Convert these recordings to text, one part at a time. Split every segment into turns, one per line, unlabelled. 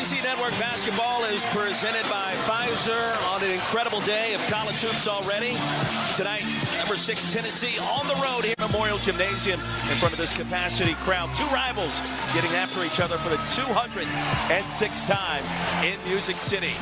SEC Network basketball is presented by Pfizer on an incredible day of college hoops already. Tonight, number 6 Tennessee on the road here at Memorial Gymnasium in front of this capacity crowd. Two rivals getting after each other for the 206th time in Music City.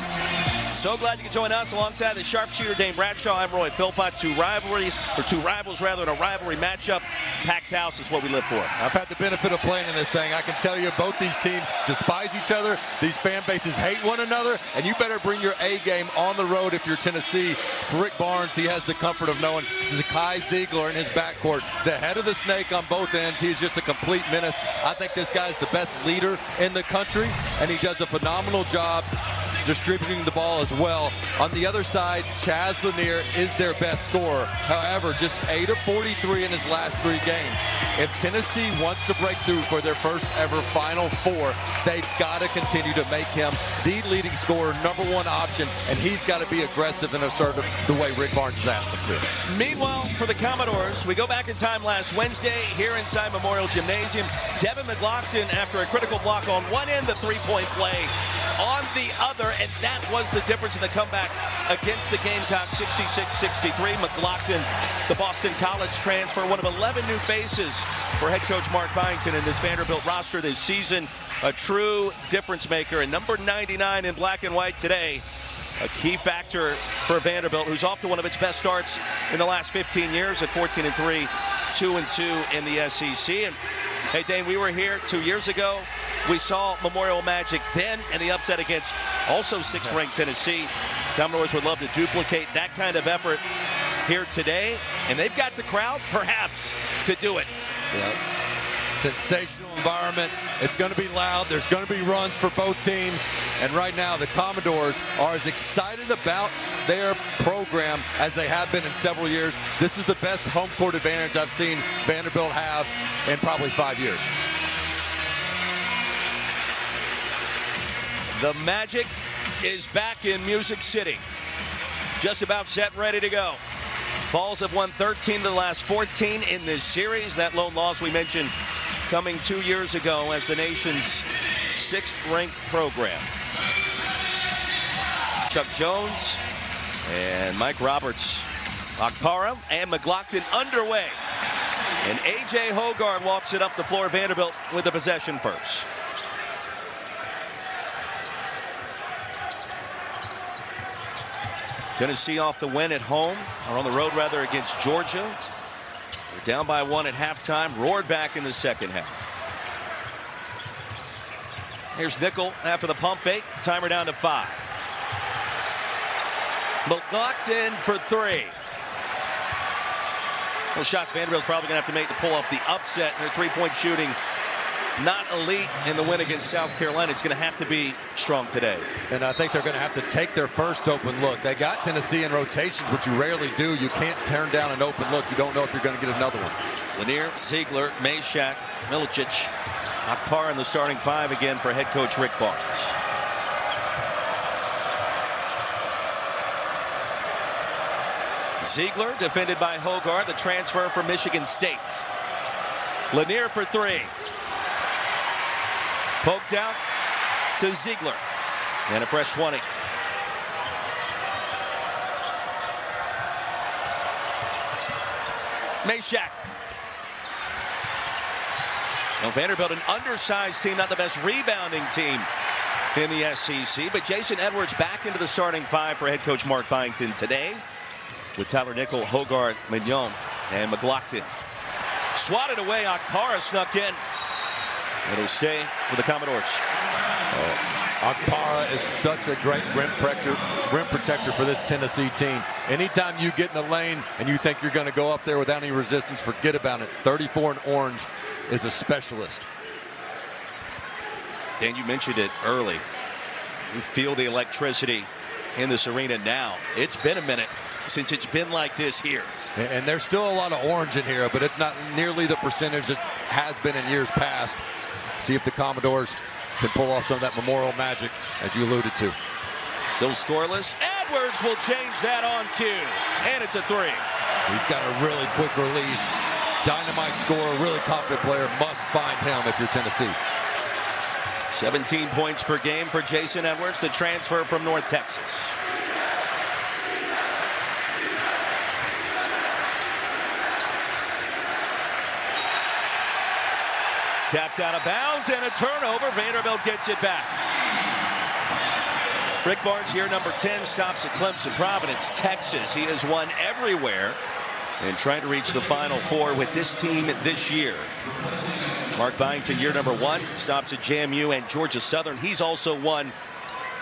So glad you could join us alongside the sharpshooter Dane Bradshaw. I'm Roy Philpott. Two rivals in a rivalry matchup. Packed house is what we live for.
I've had the benefit of playing in this thing. I can tell you both these teams despise each other. These fan bases hate one another, and you better bring your A game on the road if you're Tennessee. For Rick Barnes, he has the comfort of knowing this is Kai Ziegler in his backcourt. The head of the snake on both ends. He's just a complete menace. I think this guy's the best leader in the country, and he does a phenomenal job distributing the ball as well. On the other side, Chaz Lanier is their best scorer. However, just 8 of 43 in his last 3 games. If Tennessee wants to break through for their first ever Final Four, they've got to continue to make him the leading scorer, #1 option, and he's got to be aggressive and assertive the way Rick Barnes has asked him to.
Meanwhile, for the Commodores, we go back in time last Wednesday here inside Memorial Gymnasium. Devin McLaughlin, after a critical block on one end, the three-point play on the other, and that was the difference in the comeback against the Gamecocks, 66-63. McLaughlin, the Boston College transfer, one of 11 new faces for head coach Mark Byington in this Vanderbilt roster this season. A true difference maker, and number 99 in black and white today. A key factor for Vanderbilt, who's off to one of its best starts in the last 15 years at 14-3, 2-2 in the SEC. And hey, Dane, we were here 2 years ago. We saw Memorial Magic then and the upset against also 6th-ranked Tennessee. Commodores would love to duplicate that kind of effort here today, and they've got the crowd, perhaps, to do it.
Yep. Sensational environment. It's going to be loud. There's going to be runs for both teams. And right now, the Commodores are as excited about their program as they have been in several years. This is the best home court advantage I've seen Vanderbilt have in probably 5 years.
The Magic is back in Music City. Just about set and ready to go. Vols have won 13 of the last 14 in this series. That lone loss we mentioned coming 2 years ago as the nation's 6th-ranked program. Chuck Jones and Mike Roberts. Akpara and McLaughlin underway. And A.J. Hogarth walks it up the floor. Vanderbilt with the possession first. Tennessee off the win at home, or on the road rather, against Georgia. They're down by 1 at halftime, roared back in the second half. Here's Nickel after the pump fake, timer down to 5. McLaughlin for 3. Those shots Vanderbilt's probably going to have to make to pull off the upset. Their three-point shooting not elite in the win against South Carolina. It's going to have to be strong today.
And I think they're going to have to take their first open look. They got Tennessee in rotations, which you rarely do. You can't turn down an open look. You don't know if you're going to get another one.
Lanier, Ziegler, Meshack, Milicic, Akpar in the starting 5 again for head coach Rick Barnes. Ziegler defended by Hogarth, the transfer from Michigan State. Lanier for 3. Poked out to Ziegler. And a fresh 20. Meshack. Now Vanderbilt, an undersized team, not the best rebounding team in the SEC. But Jason Edwards back into the starting 5 for head coach Mark Byington today, with Tyler Nickel, Hogarth, Mignon, and McLaughlin. Swatted away, Akpara snuck in. It'll stay with the Commodores.
Akpara is such a great rim protector for this Tennessee team. Anytime you get in the lane and you think you're going to go up there without any resistance, forget about it. 34 in orange is a specialist.
Dan, you mentioned it early. You feel the electricity in this arena now. It's been a minute since it's been like this here.
And there's still a lot of orange in here, but it's not nearly the percentage it has been in years past. See if the Commodores can pull off some of that Memorial magic, as you alluded to.
Still scoreless. Edwards will change that on cue. And it's a 3.
He's got a really quick release. Dynamite scorer, really confident player. Must find him if you're Tennessee.
17 points per game for Jason Edwards, the transfer from North Texas. Tapped out of bounds and a turnover. Vanderbilt gets it back. Rick Barnes, year number 10, stops at Clemson, Providence, Texas. He has won everywhere and trying to reach the Final Four with this team this year. Mark Byington, year number 1, stops at JMU and Georgia Southern. He's also won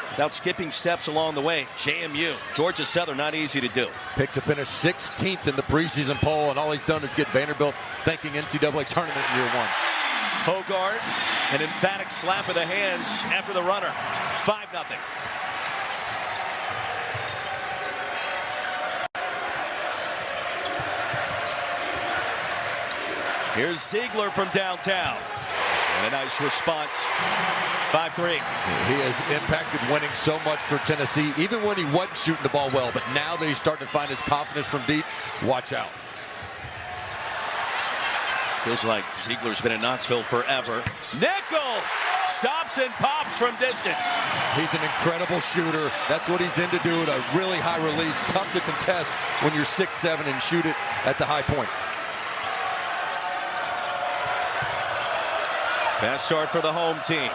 without skipping steps along the way. JMU, Georgia Southern, not easy to do.
Picked to finish 16th in the preseason poll, and all he's done is get Vanderbilt thinking NCAA tournament year 1.
Hogard, an emphatic slap of the hands after the runner. 5-0. Here's Ziegler from downtown. And a nice response. 5-3.
He has impacted winning so much for Tennessee, even when he wasn't shooting the ball well. But now that he's starting to find his confidence from deep, watch out.
Feels like Ziegler's been in Knoxville forever. Nickel stops and pops from distance.
He's an incredible shooter. That's what he's in to do at a really high release. Tough to contest when you're 6'7" and shoot it at the high point.
Fast start for the home team.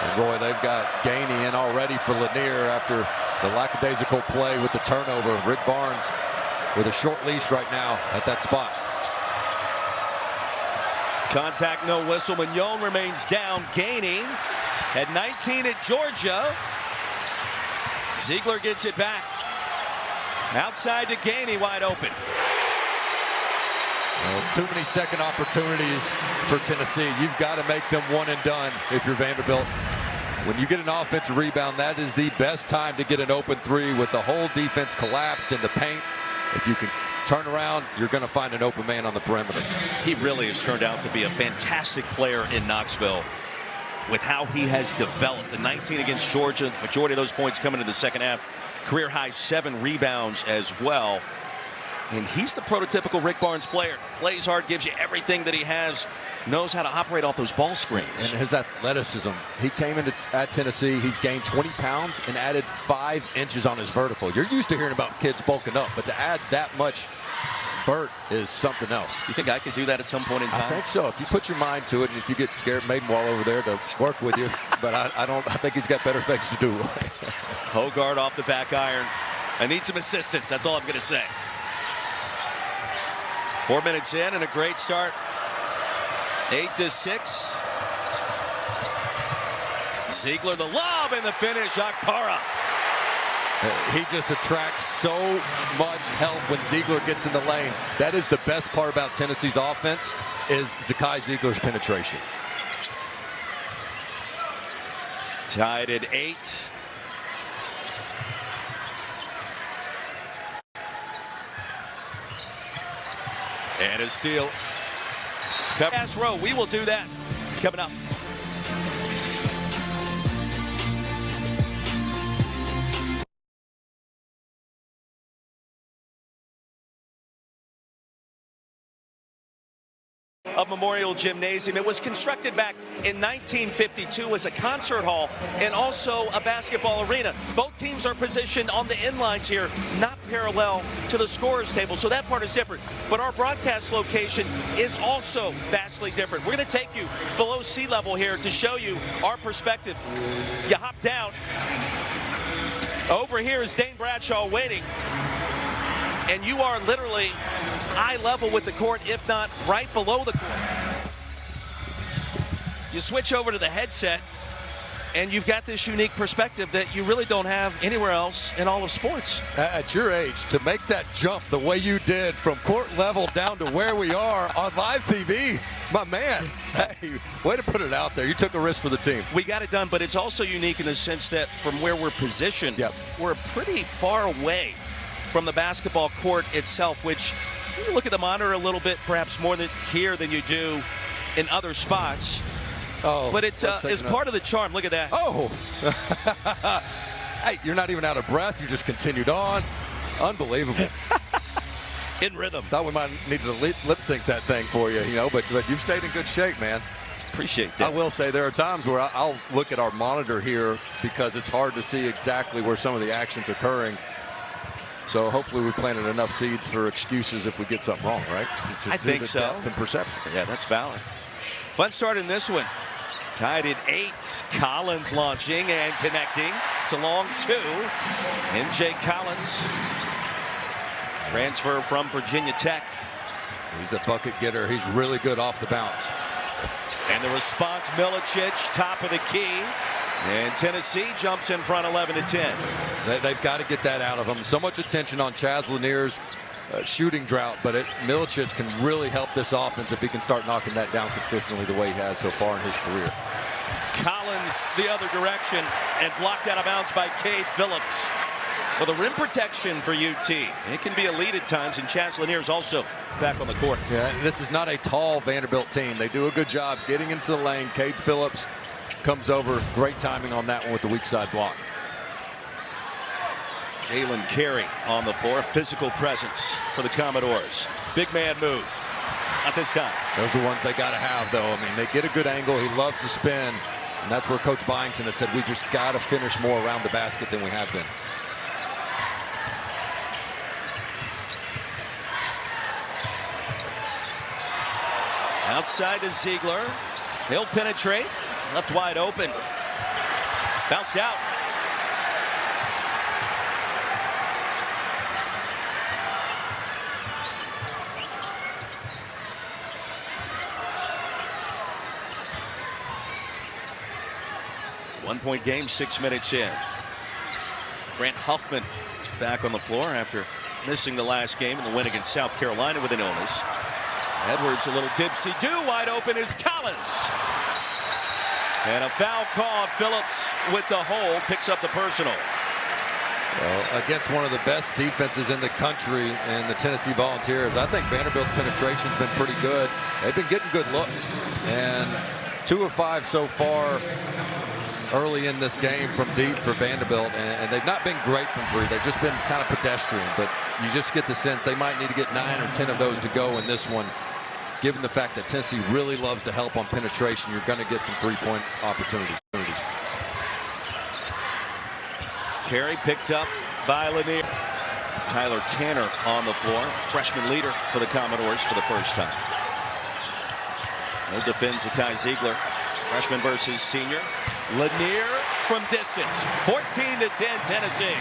And boy, they've got Gainey in already for Lanier after the lackadaisical play with the turnover. Rick Barnes with a short leash right now at that spot.
Contact, no whistle. Mignon remains down. Gainey at 19 at Georgia. Ziegler gets it back. Outside to Gainey, wide open.
Well, too many second opportunities for Tennessee. You've got to make them one and done if you're Vanderbilt. When you get an offensive rebound, that is the best time to get an open three with the whole defense collapsed in the paint. If you can turn around, you're going to find an open man on the perimeter.
He really has turned out to be a fantastic player in Knoxville with how he has developed. The 19 against Georgia, the majority of those points coming in the second half. Career high 7 rebounds as well. And he's the prototypical Rick Barnes player. Plays hard, gives you everything that he has, knows how to operate off those ball screens.
And his athleticism. He came into at Tennessee, he's gained 20 pounds and added 5 inches on his vertical. You're used to hearing about kids bulking up, but to add that much vert is something else.
You think I could do that at some point in time?
I think so. If you put your mind to it, and if you get Garrett Maidenwall over there to work with you, but I think he's got better things to do.
Hogard off the back iron. I need some assistance. That's all I'm going to say. 4 minutes in and a great start. 8-6. Ziegler the lob and the finish. Akpara.
He just attracts so much help when Ziegler gets in the lane. That is the best part about Tennessee's offense is Zakai Ziegler's penetration.
Tied at 8. And a steal. Pass row. We will do that coming up. Of Memorial Gymnasium. It was constructed back in 1952 as a concert hall and also a basketball arena. Both teams are positioned on the inlines here, not parallel to the scorer's table, so that part is different. But our broadcast location is also vastly different. We're going to take you below sea level here to show you our perspective. You hop down. Over here is Dane Bradshaw waiting. And you are literally eye level with the court, if not right below the court. You switch over to the headset, and you've got this unique perspective that you really don't have anywhere else in all of sports.
At your age, to make that jump the way you did from court level down to where we are on live TV, my man, hey, way to put it out there. You took a risk for the team.
We got it done, but it's also unique in the sense that from where we're positioned, we're pretty far away from the basketball court itself, which you look at the monitor a little bit, perhaps more than here than you do in other spots.
Oh,
but it's part of the charm. Look at that.
Oh, hey, you're not even out of breath. You just continued on. Unbelievable.
In rhythm.
Thought we might need to lip sync that thing for you, but you've stayed in good shape, man.
Appreciate that.
I will say there are times where I'll look at our monitor here because it's hard to see exactly where some of the action's occurring. So hopefully we planted enough seeds for excuses if we get something wrong, right? It's just
I think so.
Depth and perception.
Yeah, that's valid. Fun start in this one. Tied at 8. Collins launching and connecting. It's a long 2. MJ Collins. Transfer from Virginia Tech.
He's a bucket getter. He's really good off the bounce.
And the response, Milicic, top of the key. And Tennessee jumps in front 11-10.
They've got to get that out of him. So much attention on Chaz Lanier's shooting drought, but Milicic can really help this offense if he can start knocking that down consistently the way he has so far in his career.
Collins the other direction and blocked out of bounds by Cade Phillips. Well, the rim protection for UT. It can be elite at times, and Chaz Lanier's also back on the court.
Yeah, this is not a tall Vanderbilt team. They do a good job getting into the lane. Cade Phillips comes over. Great timing on that one with the weak side block.
Jalen Carey on the floor. Physical presence for the Commodores. Big man move. Not this time.
Those are ones they got to have, though. I mean, they get a good angle. He loves to spin. And that's where Coach Byington has said we just got to finish more around the basket than we have been.
Outside to Ziegler. He'll penetrate. Left wide open. Bounced out. One-point game, 6 minutes in. Grant Huffman back on the floor after missing the last game in the win against South Carolina with an illness. Edwards a little tipsy-do. Wide open is Collins. And a foul called. Phillips with the hole picks up the personal.
Well, against one of the best defenses in the country in the Tennessee Volunteers, I think Vanderbilt's penetration's been pretty good. They've been getting good looks. And 2 of 5 so far early in this game from deep for Vanderbilt, and they've not been great from 3. They've just been kind of pedestrian, but you just get the sense they might need to get 9 or 10 of those to go in this one. Given the fact that Tennessee really loves to help on penetration, you're going to get some 3-point opportunities.
Carey picked up by Lanier. Tyler Tanner on the floor, freshman leader for the Commodores for the first time. He'll defend Zakai Ziegler. Freshman versus senior. Lanier from distance. 14-10 Tennessee.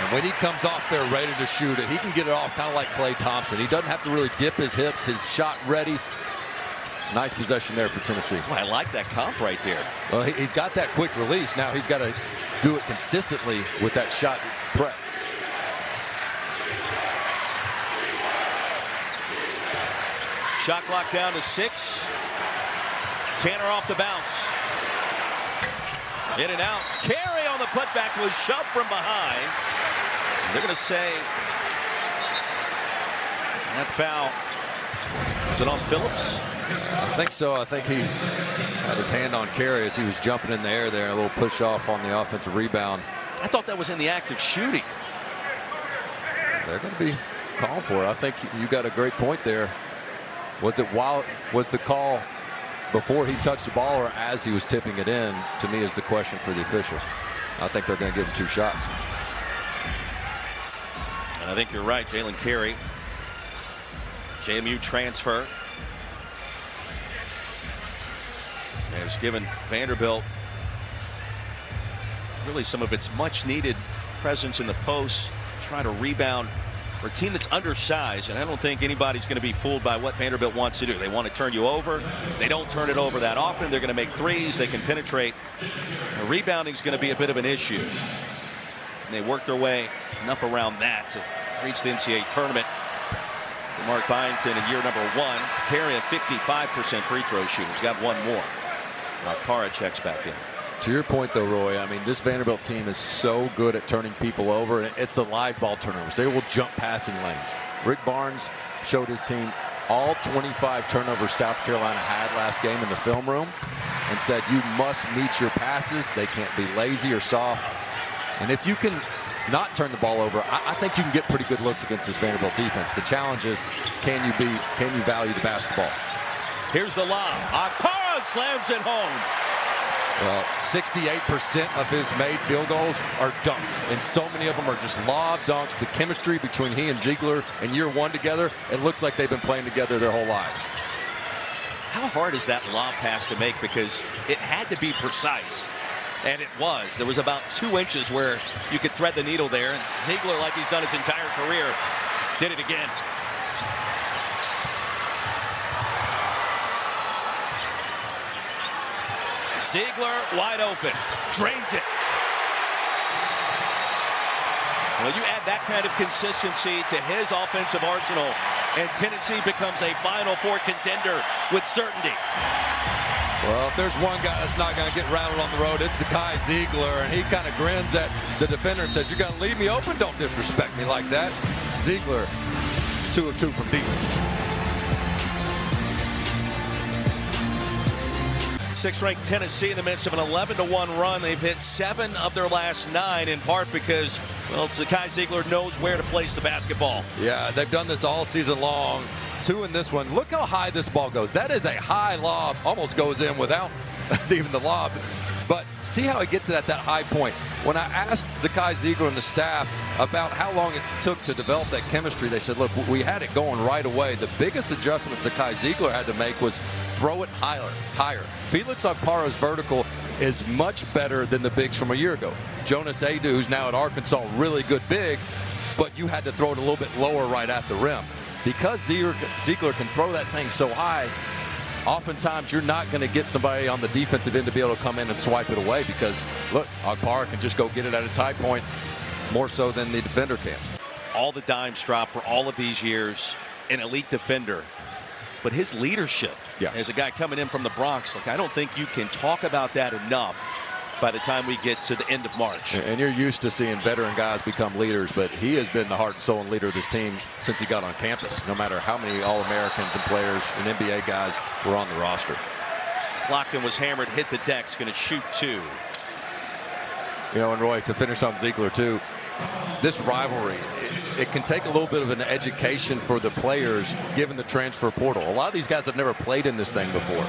And when he comes off there ready to shoot it, he can get it off kind of like Klay Thompson. He doesn't have to really dip his hips. His shot ready. Nice possession there for Tennessee.
Well, I like that comp right there.
Well, he's got that quick release. Now he's got to do it consistently with that shot prep.
Shot clock down to 6. Tanner off the bounce. In and out. Carey on the putback was shoved from behind. They're going to say that foul. Is it on Phillips?
I think so. I think he had his hand on Carey as he was jumping in the air there. A little push off on the offensive rebound.
I thought that was in the act of shooting.
They're going to be calling for it. I think you got a great point there. Was the call before he touched the ball or as he was tipping it in, to me, is the question for the officials. I think they're going to give him 2 shots.
And I think you're right. Jalen Carey, JMU transfer, has given Vanderbilt really some of its much needed presence in the post, trying to rebound for a team that's undersized, and I don't think anybody's going to be fooled by what Vanderbilt wants to do. They want to turn you over. They don't turn it over that often. They're going to make threes. They can penetrate. The rebounding is going to be a bit of an issue. And they work their way enough around that to reach the NCAA tournament. For Mark Byington in year number 1, Carey a 55% free throw shooter. He's got 1 more. Para checks back in.
To your point, though, Roy, I mean, this Vanderbilt team is so good at turning people over. It's the live ball turnovers. They will jump passing lanes. Rick Barnes showed his team all 25 turnovers South Carolina had last game in the film room and said you must meet your passes. They can't be lazy or soft. And if you can not turn the ball over, I think you can get pretty good looks against this Vanderbilt defense. The challenge is, can you value the basketball?
Here's the lob. Akpara's slams it home.
Well, 68% of his made field goals are dunks, and so many of them are just lob dunks. The chemistry between he and Ziegler in year one together, it looks like they've been playing together their whole lives.
How hard is that lob pass to make? Because it had to be precise, and it was. There was about 2 inches where you could thread the needle there, and Ziegler, like he's done his entire career, did it again. Ziegler wide open, drains it. Well, you add that kind of consistency to his offensive arsenal, and Tennessee becomes a Final Four contender with certainty.
Well, if there's one guy that's not going to get rattled on the road, it's Zakai Ziegler, and he kind of grins at the defender and says, "You're going to leave me open? Don't disrespect me like that." Ziegler, 2 of 2 from deep.
Sixth-ranked Tennessee in the midst of an 11-1 run. They've hit 7 of their last 9, in part because, well, Zakai Ziegler knows where to place the basketball.
Yeah, they've done this all season long. 2 in this one. Look how high this ball goes. That is a high lob. Almost goes in without even the lob. But see how he gets it at that high point. When I asked Zakai Ziegler and the staff about how long it took to develop that chemistry, they said, look, we had it going right away. The biggest adjustment Zakai Ziegler had to make was throw it higher. Felix Okpara's vertical is much better than the bigs from a year ago. Jonas Adu, who's now at Arkansas, really good big, but you had to throw it a little bit lower right at the rim. Because Ziegler can throw that thing so high, oftentimes you're not going to get somebody on the defensive end to be able to come in and swipe it away because, look, Okpara can just go get it at its high point more so than the defender can.
All the dimes dropped for all of these years, an elite defender. But his leadership as a guy coming in from the Bronx, like, I don't think you can talk about that enough by the time we get to the end of March.
And you're used to seeing veteran guys become leaders, but he has been the heart and soul and leader of this team since he got on campus, no matter how many All-Americans and players and NBA guys were on the roster.
Lockton was hammered, hit the deck, going to shoot 2.
You know, and Roy, to finish on Ziegler too, this rivalry, it can take a little bit of an education for the players given the transfer portal. A lot of these guys have never played in this thing before.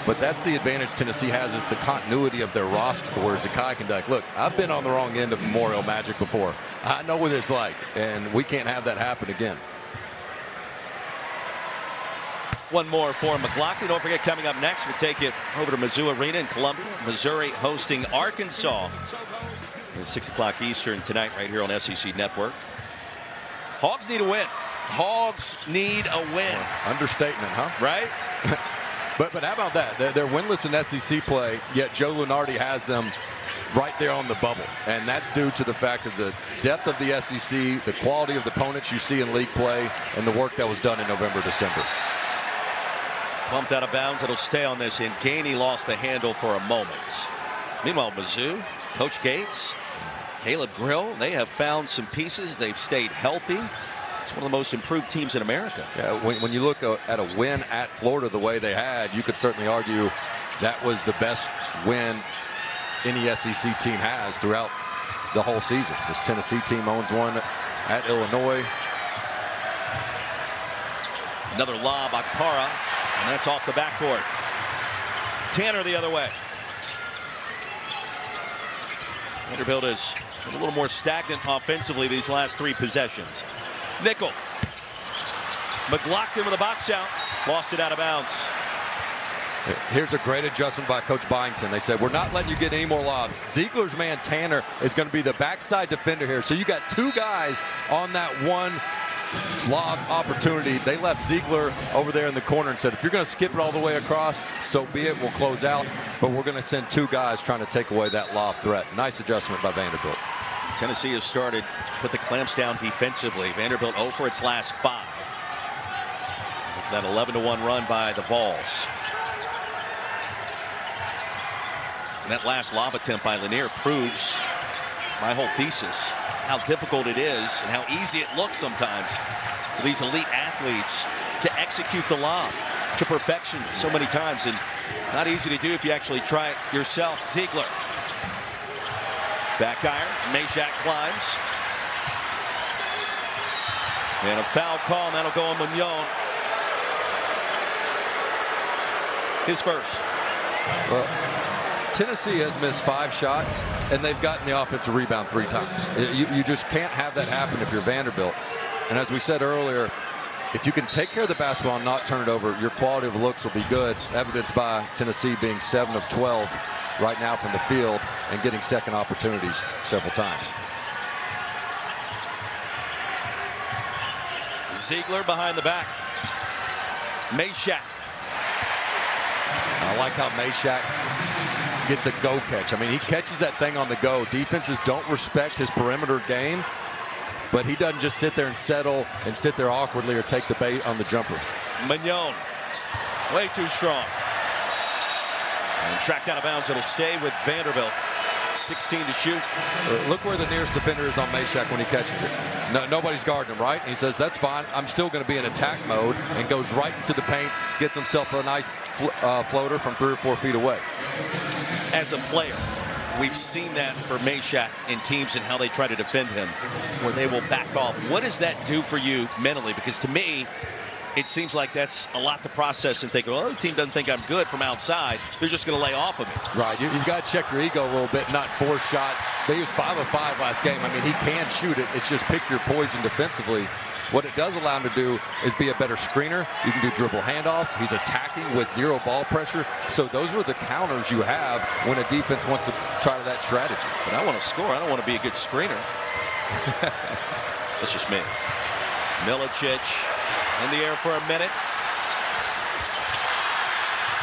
But that's the advantage Tennessee has, is the continuity of their roster, where Zakai can be like, look, I've been on the wrong end of Memorial Magic before. I know what it's like, and we can't have that happen again.
One more for McLaughlin. Don't forget, coming up next, we'll take it over to Mizzou Arena in Columbia. Missouri hosting Arkansas. At 6 o'clock Eastern tonight right here on SEC Network. Hogs need a win. Hogs need a win.
Understatement, huh?
Right?
But how about that? They're winless in SEC play, yet Joe Lunardi has them right there on the bubble. And that's due to the fact of the depth of the SEC, the quality of the opponents you see in league play, and the work that was done in November, December.
Bumped out of bounds. It'll stay on this, and Gainey lost the handle for a moment. Meanwhile, Mizzou, Coach Gates, Caleb Grill, they have found some pieces. They've stayed healthy. It's one of the most improved teams in America.
Yeah, when you look at a win at Florida the way they had, you could certainly argue that was the best win any SEC team has throughout the whole season. This Tennessee team owns one at Illinois.
Another lob, Okpara, and that's off the backboard. Tanner the other way. Vanderbilt is a little more stagnant offensively these last 3 possessions. Nickel. McLaughlin with a box out. Lost it out of bounds.
Here's a great adjustment by Coach Byington. They said, we're not letting you get any more lobs. Ziegler's man, Tanner, is going to be the backside defender here. So you got 2 guys on that one lob opportunity. They left Ziegler over there in the corner and said, if you're going to skip it all the way across, so be it. We'll close out. But we're going to send 2 guys trying to take away that lob threat. Nice adjustment by Vanderbilt.
Tennessee has started to put the clamps down defensively. Vanderbilt 0 for its last 5. After that 11-1 run by the Vols. And that last lob attempt by Lanier proves my whole thesis, how difficult it is and how easy it looks sometimes for these elite athletes to execute the lob to perfection so many times, and not easy to do if you actually try it yourself. Ziegler. Back iron. Meshack climbs. And a foul call, and that'll go on Mignon. His first.
Well, Tennessee has missed 5 shots, and they've gotten the offensive rebound 3 times. You just can't have that happen if you're Vanderbilt. And as we said earlier, if you can take care of the basketball and not turn it over, your quality of the looks will be good, evidenced by Tennessee being 7 of 12 right now from the field and getting second opportunities several times.
Ziegler behind the back. Meshack.
I like how Meshack gets a go catch. I mean, he catches that thing on the go. Defenses don't respect his perimeter game, but he doesn't just sit there and settle and sit there awkwardly or take the bait on the jumper.
Mignon, way too strong. And tracked out of bounds. It'll stay with Vanderbilt. 16 to shoot.
Look where the nearest defender is on Meshack when he catches it. Nobody's guarding him, right? And he says, that's fine. I'm still going to be in attack mode, and goes right into the paint, gets himself a nice floater from 3 or 4 feet away.
As a player, we've seen that for Meshack in teams and how they try to defend him, where they will back off. What does that do for you mentally? Because to me, it seems like that's a lot to process and think, well, the team doesn't think I'm good from outside. They're just going to lay off of me.
Right. You've got to check your ego a little bit, not force shots. He was 5 of 5 last game. I mean, he can shoot it. It's just pick your poison defensively. What it does allow him to do is be a better screener. You can do dribble handoffs. He's attacking with 0 ball pressure. So those are the counters you have when a defense wants to try that strategy.
But I want to score. I don't want to be a good screener. That's just me. Milicic in the air for a minute.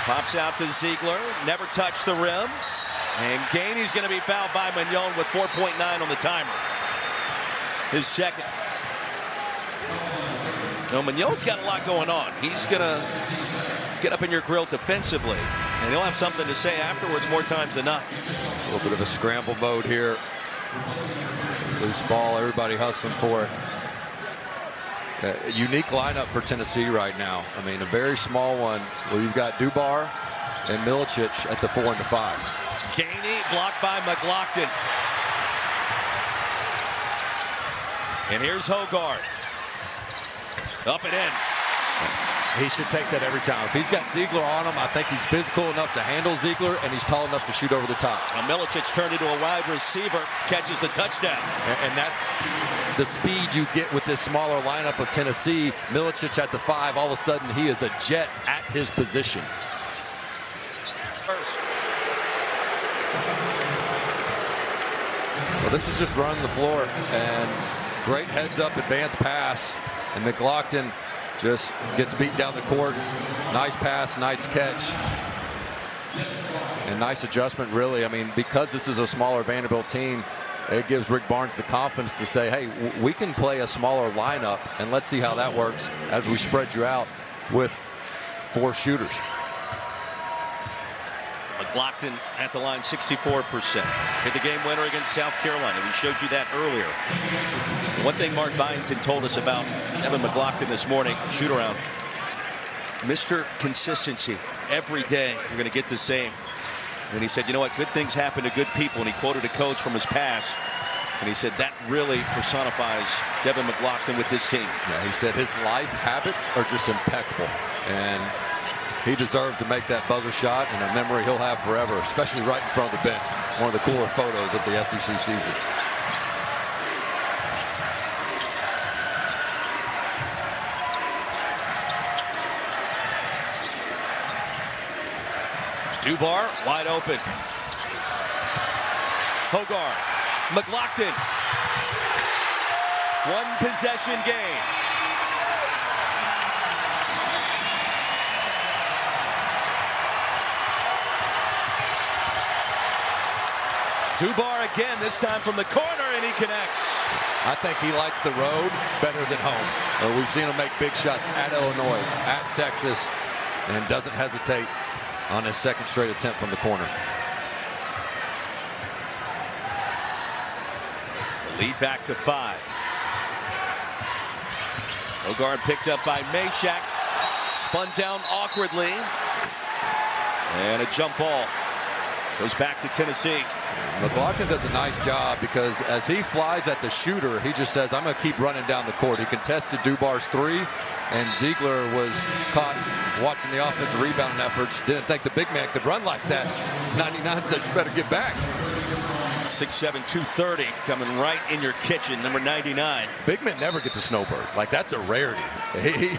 Pops out to Ziegler. Never touched the rim. And Gainey's going to be fouled by Mignon with 4.9 on the timer. His second. No, Mignon's got a lot going on. He's going to get up in your grill defensively. And he'll have something to say afterwards more times than not.
A little bit of a scramble mode here. Loose ball, everybody hustling for it. A unique lineup for Tennessee right now. I mean, a very small one where you've got Dubar and Milicic at the 4 and the 5.
Gainey blocked by McLaughlin. And here's Hogarth. Up and in.
He should take that every time. If he's got Ziegler on him, I think he's physical enough to handle Ziegler, and he's tall enough to shoot over the top.
Now Milicic turned into a wide receiver, catches the touchdown.
And that's the speed you get with this smaller lineup of Tennessee. Milicic at the 5, all of a sudden he is a jet at his position.
First.
Well, this is just running the floor, and great heads-up advance pass, and McLaughlin just gets beat down the court. Nice pass, nice catch, and nice adjustment, really. I mean, because this is a smaller Vanderbilt team, it gives Rick Barnes the confidence to say, hey, we can play a smaller lineup, and let's see how that works as we spread you out with 4 shooters.
McLaughlin at the line, 64%. Hit the game winner against South Carolina. We showed you that earlier. One thing Mark Byington told us about Evan McLaughlin this morning, shoot around. Mr. Consistency. Every day you're going to get the same. And he said, you know what, good things happen to good people. And he quoted a coach from his past. And he said that really personifies Devin McLaughlin with this team.
Yeah, he said his life habits are just impeccable. And he deserved to make that buzzer shot, and a memory he'll have forever, especially right in front of the bench. One of the cooler photos of the SEC season.
Dubar wide open. Hogarth. McLaughlin. 1 possession game. Dubar again, this time from the corner, and he connects.
I think he likes the road better than home. We've seen him make big shots at Illinois, at Texas, and doesn't hesitate on his 2nd straight attempt from the corner.
The lead back to 5. Hogarth picked up by Meshack. Spun down awkwardly. And a jump ball. Goes back to Tennessee.
McLaughlin does a nice job because as he flies at the shooter, he just says, I'm going to keep running down the court. He contested Dubar's 3, And Ziegler was caught watching the offensive rebounding efforts. Didn't think the big man could run like that. 99 says you better get back.
6'7", 230 coming right in your kitchen, number 99.
Big men never get to snowbird. Like, that's a rarity.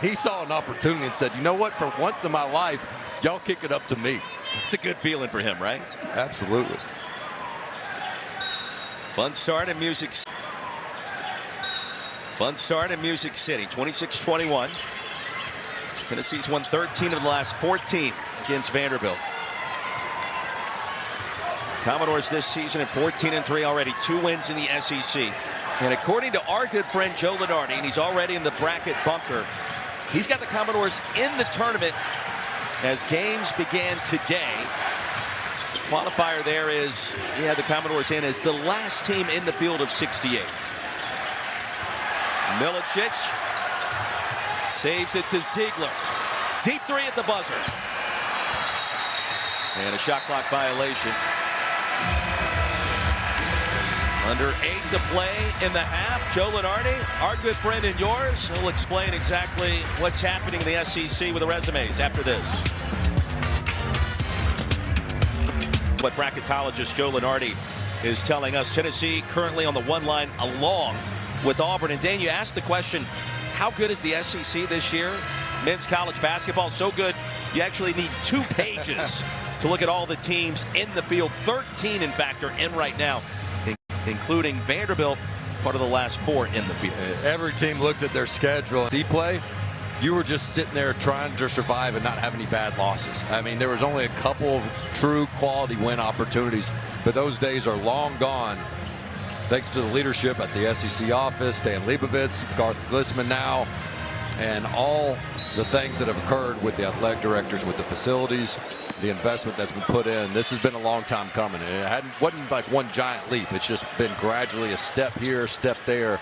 He saw an opportunity and said, you know what, for once in my life, y'all kick it up to me.
It's a good feeling for him, right?
Absolutely.
Fun start in Music City. 26-21. Tennessee's won 13 of the last 14 against Vanderbilt. Commodores this season at 14-3 already, 2 wins in the SEC. And according to our good friend Joe Lenardi, and he's already in the bracket bunker, he's got the Commodores in the tournament as games began today. The qualifier there is he had the Commodores in as the last team in the field of 68. Milicic saves it to Ziegler. Deep 3 at the buzzer. And a shot clock violation. Under 8 to play in the half. Joe Lenardi, our good friend and yours, will explain exactly what's happening in the SEC with the resumes after this. What bracketologist Joe Lenardi is telling us. Tennessee currently on the 1 line along with Auburn. And Dane, you asked the question, how good is the SEC this year? Men's college basketball so good you actually need 2 pages to look at all the teams in the field. 13 in fact are in right now, including Vanderbilt, part of the last 4 in the field.
Every team looks at their schedule. Play, you were just sitting there trying to survive and not have any bad losses. I mean, there was only a couple of true quality win opportunities, but those days are long gone. Thanks to the leadership at the SEC office, Dan Leibovitz, Garth Glissman now, and all the things that have occurred with the athletic directors, with the facilities, the investment that's been put in. This has been a long time coming. It wasn't like one giant leap. It's just been gradually a step here, step there,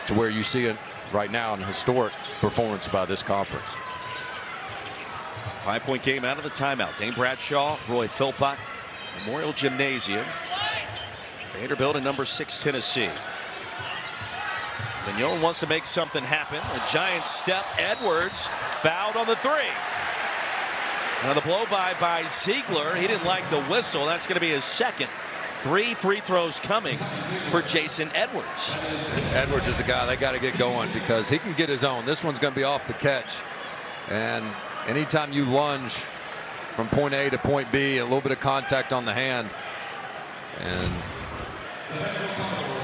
to where you see it right now in historic performance by this conference.
5-point game out of the timeout. Dane Bradshaw, Roy Philpott, Memorial Gymnasium. Vanderbilt and number 6 Tennessee. Vigneault wants to make something happen. A giant step. Edwards fouled on the 3. Now the blow by Ziegler. He didn't like the whistle. That's going to be his second. 3 free throws coming for Jason Edwards.
Edwards is the guy they got to get going because he can get his own. This one's going to be off the catch. And anytime you lunge from point A to point B, a little bit of contact on the hand. And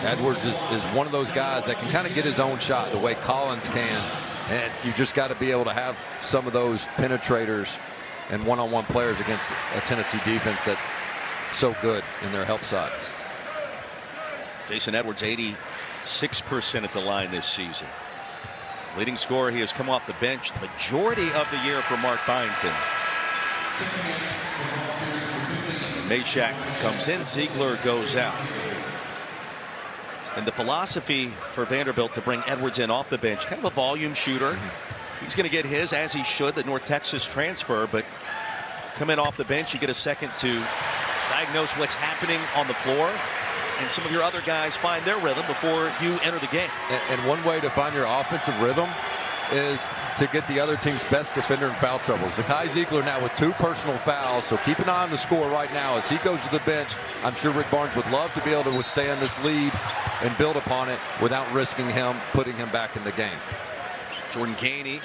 Edwards is one of those guys that can kind of get his own shot the way Collins can. And you just got to be able to have some of those penetrators and one-on-one players against a Tennessee defense that's so good in their help side.
Jason Edwards 86% at the line this season. Leading scorer, he has come off the bench the majority of the year for Mark Byington. Meshack comes in, Ziegler goes out. And the philosophy for Vanderbilt to bring Edwards in off the bench, kind of a volume shooter. He's going to get his, as he should, the North Texas transfer, but come in off the bench, you get a second to diagnose what's happening on the floor, and some of your other guys find their rhythm before you enter the game.
And one way to find your offensive rhythm is to get the other team's best defender in foul trouble. Zakai Ziegler now with 2 personal fouls, so keep an eye on the score right now as he goes to the bench. I'm sure Rick Barnes would love to be able to withstand this lead and build upon it without risking him putting him back in the game.
Jordan Gainey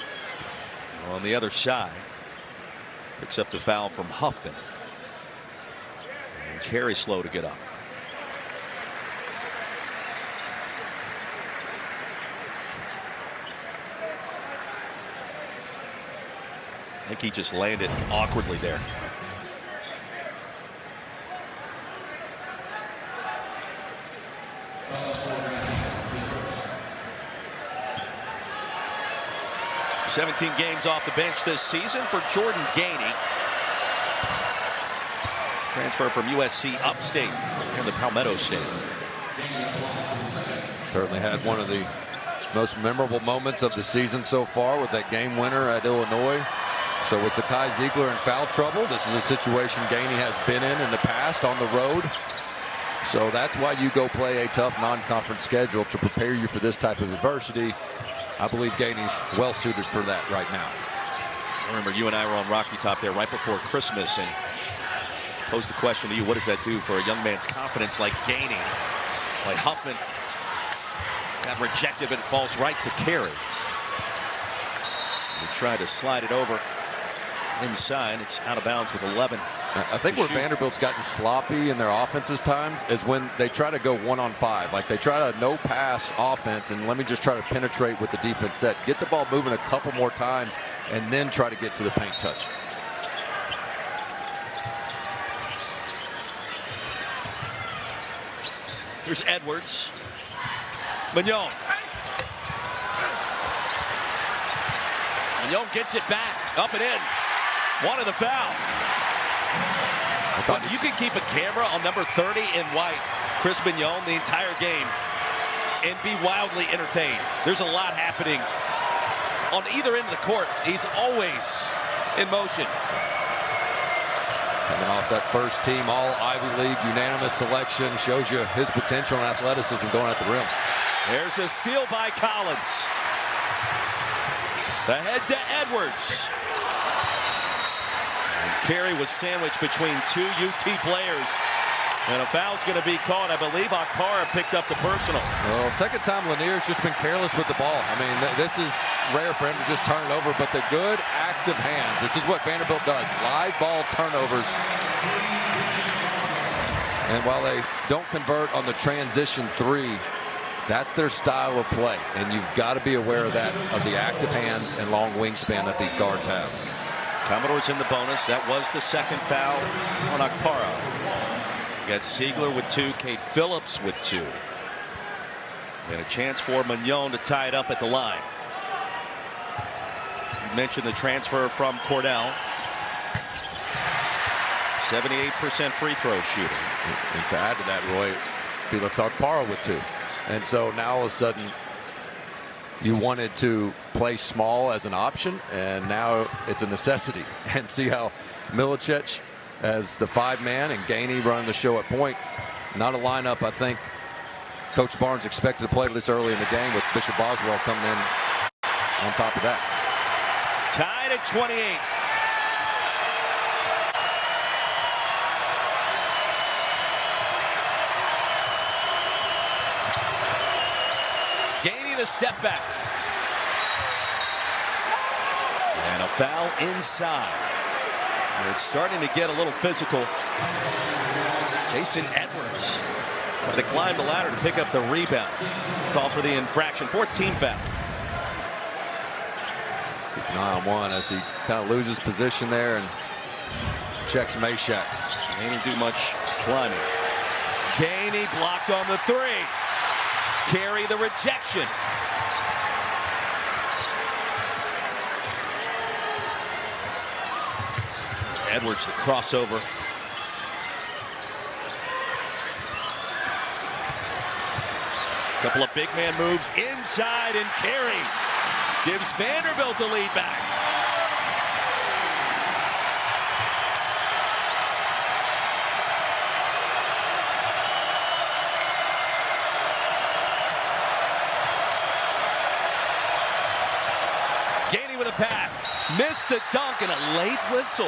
on the other side picks up the foul from Huffman. And Carey slow to get up. I think he just landed awkwardly there. "17 games off the bench this season for Jordan Gainey. Transfer from USC Upstate in the Palmetto State.
Certainly had one of the most memorable moments of the season so far with that game winner at Illinois. So with Zakai Ziegler in foul trouble, this is a situation Gainey has been in the past on the road. So that's why you go play a tough non-conference schedule, to prepare you for this type of adversity. I believe Gainey's well suited for that right now.
I remember you and I were on Rocky Top there right before Christmas and posed the question to you, what does that do for a young man's confidence like Gainey? Like Huffman got rejected, but it falls right to Carey. We try to slide it over inside. It's out of bounds with 11.
I think where Vanderbilt's gotten sloppy in their offenses times is when they try to go 1-on-5. Like they try to no pass offense and let me just try to penetrate with the defense set. Get the ball moving a couple more times and then try to get to the paint touch.
Here's Edwards. Mignon. Mignon gets it back. Up and in. One of the foul. But you can keep a camera on number 30 in white, Chris Mignon, the entire game and be wildly entertained. There's a lot happening on either end of the court. He's always in motion.
Coming off that first team all Ivy League unanimous selection, shows you his potential and athleticism going at the rim.
There's a steal by Collins. Ahead to Edwards. And Carey was sandwiched between two UT players. And a foul's going to be called. I believe Akpara picked up the personal.
Well, second time Lanier's just been careless with the ball. I mean, this is rare for him to just turn it over, but the good active hands. This is what Vanderbilt does. Live ball turnovers. And while they don't convert on the transition three, that's their style of play. And you've got to be aware of that, of the active hands and long wingspan that these guards have.
Commodores in the bonus. That was the second foul on Akpara. You got Siegler with 2, Kate Phillips with 2. And a chance for Mignon to tie it up at the line. You mentioned the transfer from Cornell. 78% free throw shooting.
And to add to that, Roy, Felix Akpara with 2. And so now all of a sudden you wanted to play small as an option, and now it's a necessity. And see how Milicic as the 5-man and Gainey running the show at point. Not a lineup I think Coach Barnes expected to play this early in the game, with Bishop Boswell coming in on top of that.
Tied at 28. Gainey the step back. And a foul inside. And it's starting to get a little physical. Jason Edwards trying to climb the ladder to pick up the rebound. Call for the infraction. 14 foul.
Keep an eye on one as he kind of loses position there and checks Meshack.
He didn't do much climbing. Gainey blocked on the 3. Carey the rejection. Edwards the crossover. Couple of big man moves inside, and Carey gives Vanderbilt the lead back. Gainey with a pass. Missed the dunk and a late whistle.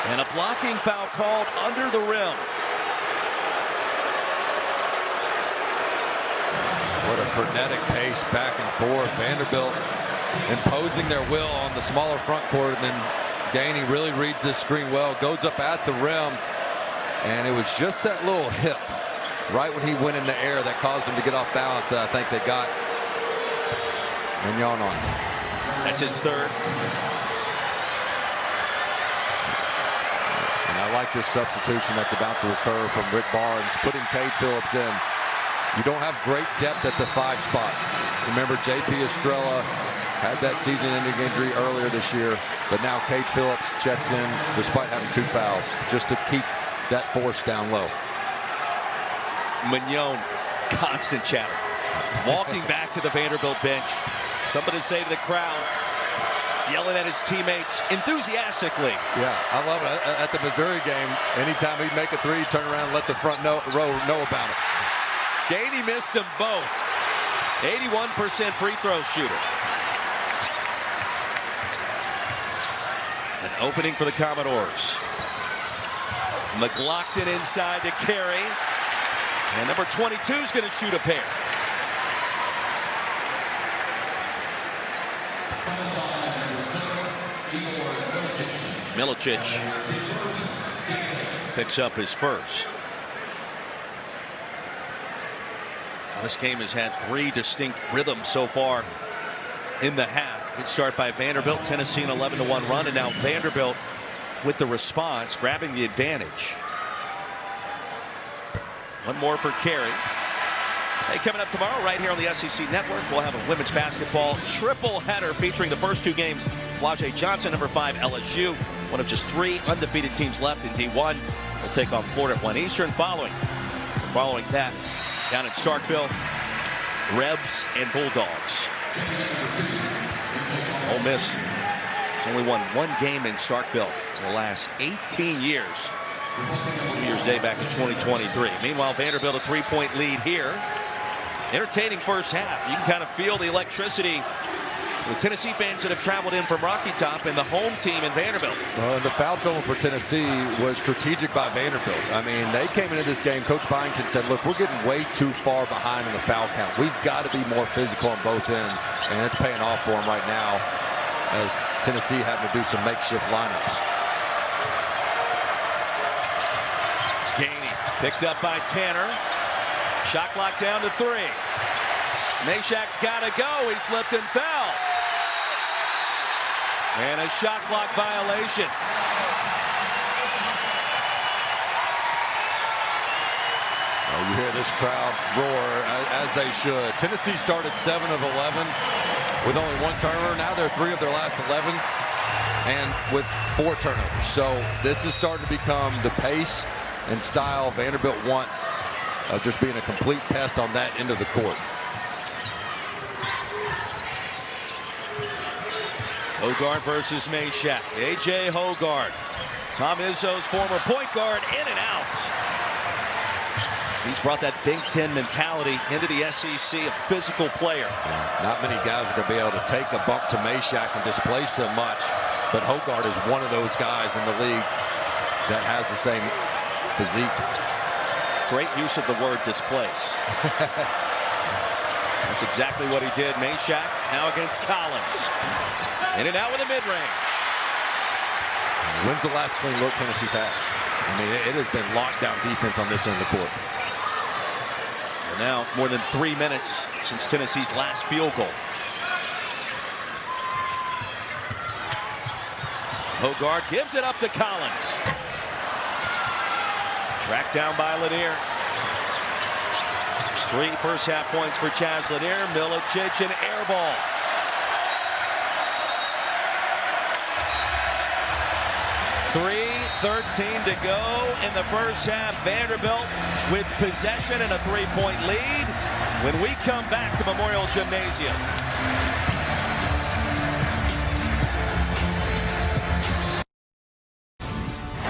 And a blocking foul called under the rim.
What a frenetic pace back and forth. Vanderbilt imposing their will on the smaller front court, and then Gainey really reads this screen well, goes up at the rim, and it was just that little hip right when he went in the air that caused him to get off balance that I think they got Mignon on.
That's his third.
I like this substitution that's about to occur from Rick Barnes, putting Kate Phillips in. You don't have great depth at the 5 spot. Remember, J.P. Estrella had that season-ending injury earlier this year, but now Kate Phillips checks in despite having 2 fouls, just to keep that force down low.
Mignon, constant chatter. Walking back to the Vanderbilt bench. Something to say to the crowd. Yelling at his teammates enthusiastically.
Yeah, I love it. At the Missouri game, anytime he'd make a 3, turn around and let the front row know about it.
Gainey missed them both. 81% free throw shooter. An opening for the Commodores. McLaughlin inside to Carey. And number 22 is going to shoot a pair. Milicic picks up his first. This game has had 3 distinct rhythms so far in the half. Good start by Vanderbilt. Tennessee an 11-1 run, and now Vanderbilt with the response, grabbing the advantage. One more for Carey. Hey, coming up tomorrow right here on the SEC Network, we'll have a women's basketball triple header featuring the first 2 games. Flau'jae Johnson, number 5 LSU, one of just 3 undefeated teams left in D1. Will take on Florida at 1 Eastern. Following that, down in Starkville, Rebs and Bulldogs. Ole Miss has only won 1 game in Starkville in the last 18 years. New Year's Day back in 2023. Meanwhile, Vanderbilt a 3-point lead here. Entertaining first half. You can kind of feel the electricity. The Tennessee fans that have traveled in from Rocky Top and the home team in Vanderbilt.
Well, the foul zone for Tennessee was strategic by Vanderbilt. I mean, they came into this game. Coach Byington said, look, we're getting way too far behind in the foul count. We've got to be more physical on both ends. And it's paying off for them right now as Tennessee having to do some makeshift lineups.
Gainey picked up by Tanner. Shot clock down to 3. Meshak's got to go. He slipped and fell. And a shot clock violation.
Well, you hear this crowd roar as they should. Tennessee started 7 of 11 with only 1 turnover. Now they're 3 of their last 11 and with 4 turnovers. So this is starting to become the pace and style Vanderbilt wants of just being a complete pest on that end of the court.
Hoggard versus Meshak. A.J. Hoggard. Tom Izzo's former point guard, in and out. He's brought that Big Ten mentality into the SEC, a physical player.
Not many guys are going to be able to take a bump to Meshak and displace him much, but Hoggard is one of those guys in the league that has the same physique.
Great use of the word displace. That's exactly what he did. Meshak now against Collins. In and out with a mid-range.
When's the last clean look Tennessee's had? I mean, it has been lockdown defense on this end of the court.
And now more than 3 minutes since Tennessee's last field goal. Hoggard gives it up to Collins. Tracked down by Lanier. 3 first half points for Chaz Lanier. Milicic, an air ball. .3:13 to go in the first half. Vanderbilt with possession and a 3-point lead when we come back to Memorial Gymnasium.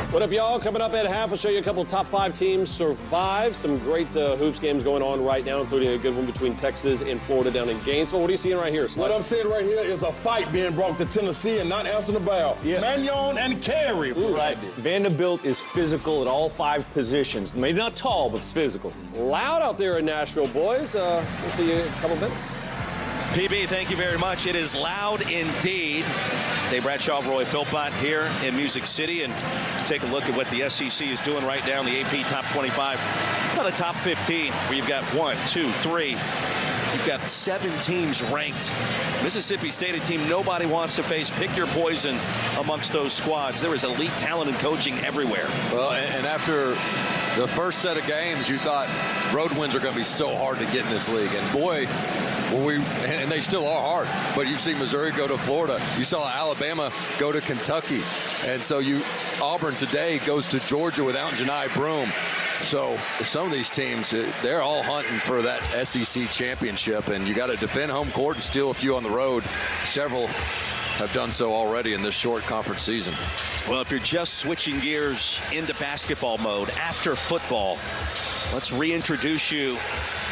What up, y'all? Coming up at half, I'll show you a couple of top 5 teams survive. Some great hoops games going on right now, including a good one between Texas and Florida down in Gainesville. What are you seeing right here, Slug?
What I'm seeing right here is a fight being brought to Tennessee and not answering the bell.
Yeah.
Mannion and Carey.
Right. Vanderbilt is physical at all 5 positions. Maybe not tall, but it's physical. Loud out there in Nashville, boys. We'll see you in a couple minutes.
PB, thank you very much. It is loud indeed. Dave Bradshaw, Roy Philpott here in Music City, and take a look at what the SEC is doing right now in the AP Top 25. Well, the top 15, where you've got 1, 2, 3. You've got 7 teams ranked. Mississippi State, a team nobody wants to face. Pick your poison amongst those squads. There is elite talent and coaching everywhere.
Well, and after the first set of games, you thought road wins are going to be so hard to get in this league. And boy, and they still are hard. But you see Missouri go to Florida. You saw Alabama go to Kentucky. And so Auburn today goes to Georgia without Janai Broome. So some of these teams, they're all hunting for that SEC championship, and you got to defend home court and steal a few on the road. Several have done so already in this short conference season.
Well, if you're just switching gears into basketball mode after football, let's reintroduce you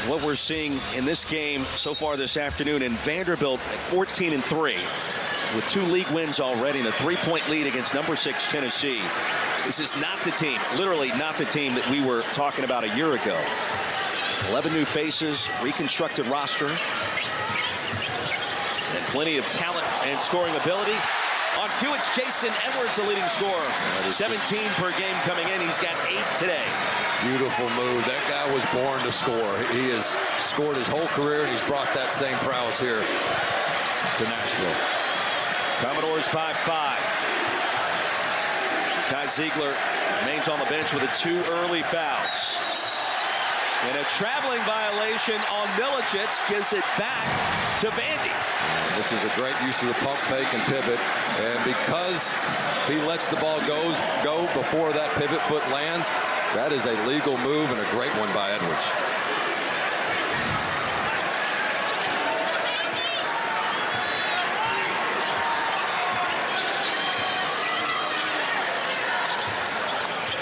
what we're seeing in this game so far this afternoon. In Vanderbilt at 14-3. with 2 league wins already and a 3-point lead against number 6 Tennessee. This is not the team, literally not the team that we were talking about a year ago. 11 new faces, reconstructed roster, and plenty of talent and scoring ability. On cue, it's Jason Edwards, the leading scorer. 17 per game coming in. He's got 8 today.
Beautiful move. That guy was born to score. He has scored his whole career, and he's brought that same prowess here to Nashville.
Commodores by 5. Kai Ziegler remains on the bench with 2 early fouls. And a traveling violation on Milicic gives it back to Vandy.
This is a great use of the pump fake and pivot. And because he lets the ball go before that pivot foot lands, that is a legal move and a great one by Edwards.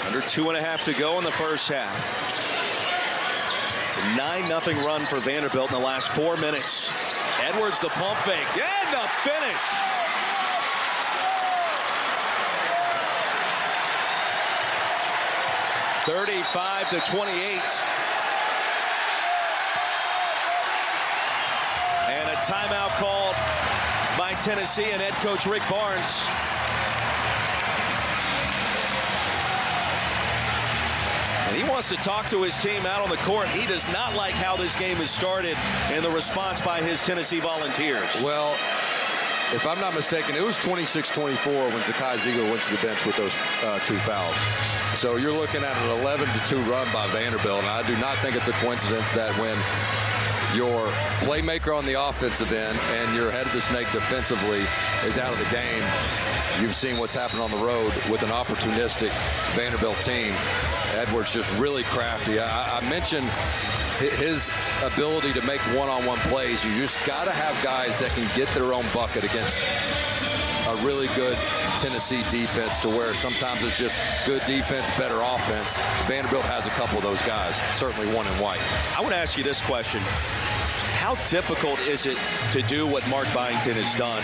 Under 2.5 to go in the first half. It's a 9-0 run for Vanderbilt in the last 4 minutes. Edwards, the pump fake, and the finish. (35-28). And a timeout called by Tennessee and head coach Rick Barnes. And he wants to talk to his team out on the court. He does not like how this game has started and the response by his Tennessee Volunteers.
Well, if I'm not mistaken, it was 26-24 when Kai Ziegler went to the bench with those 2 fouls. So you're looking at an 11-2 run by Vanderbilt. And I do not think it's a coincidence that when your playmaker on the offensive end and your head of the snake defensively is out of the game, you've seen what's happened on the road with an opportunistic Vanderbilt team. Edwards just really crafty. I mentioned his ability to make one-on-one plays. You just got to have guys that can get their own bucket against a really good Tennessee defense, to where sometimes it's just good defense, better offense. Vanderbilt has a couple of those guys, certainly one in White.
I want to ask you this question. How difficult is it to do what Mark Byington has done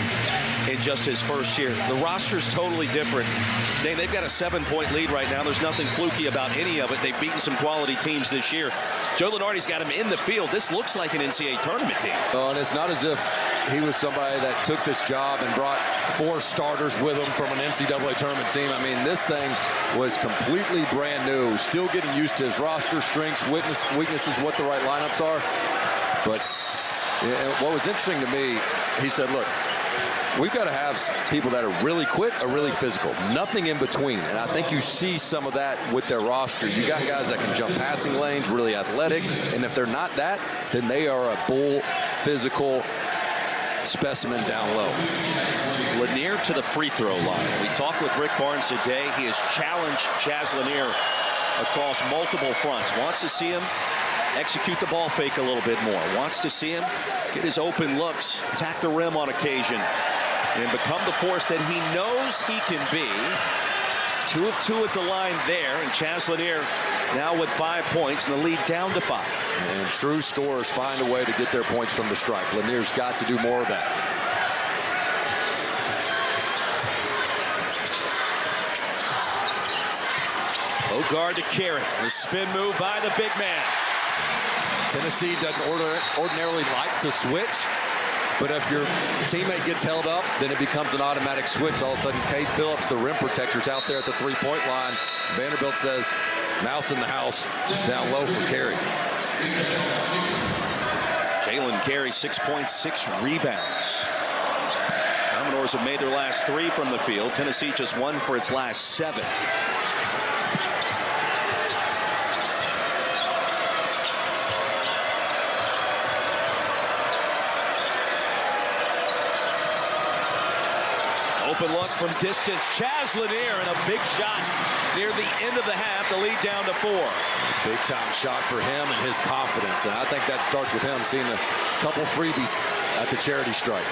in just his first year? The roster's totally different. They've got a 7-point lead right now. There's nothing fluky about any of it. They've beaten some quality teams this year. Joe Lunardi's got him in the field. This looks like an NCAA tournament team.
And it's not as if he was somebody that took this job and brought 4 starters with him from an NCAA tournament team. I mean, this thing was completely brand new. Still getting used to his roster, strengths, weaknesses, what the right lineups are. But what was interesting to me, he said, look, we've got to have people that are really quick or really physical. Nothing in between. And I think you see some of that with their roster. You got guys that can jump passing lanes, really athletic. And if they're not that, then they are a bull, physical specimen down low.
Lanier to the free throw line. We talked with Rick Barnes today. He has challenged Chaz Lanier across multiple fronts. Wants to see him execute the ball fake a little bit more. Wants to see him get his open looks, attack the rim on occasion, and become the force that he knows he can be. 2 of 2 at the line there, and Chaz Lanier now with 5 points and the lead down to 5.
And true scorers find a way to get their points from the stripe. Lanier's got to do more of that.
Bogard to Carey. A spin move by the big man.
Tennessee doesn't ordinarily like to switch, but if your teammate gets held up, then it becomes an automatic switch. All of a sudden, Cade Phillips, the rim protector's out there at the 3-point line. Vanderbilt says, mouse in the house, down low for Carey.
Jalen Carey, 6 points, 6 rebounds. Commodores have made their last 3 from the field. Tennessee just 1 for its last 7. Open look from distance. Chaz Lanier and a big shot near the end of the half. The lead down to 4.
Big time shot for him and his confidence. And I think that starts with him seeing a couple freebies at the charity stripe.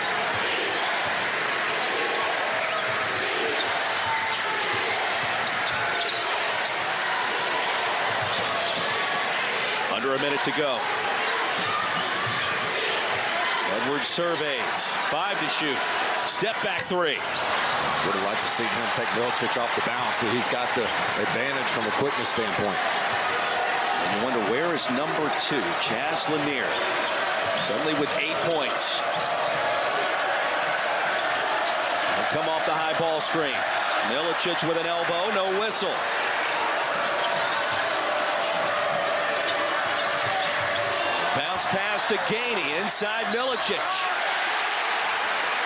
Under a minute to go. Edwards surveys. 5 to shoot. Step back three.
Would have liked to see him take Milicic off the bounce. So he's got the advantage from a quickness standpoint.
And you wonder, where is number 2, Chaz Lanier? Suddenly with 8 points. And come off the high ball screen. Milicic with an elbow, no whistle. Bounce pass to Gainey, inside Milicic.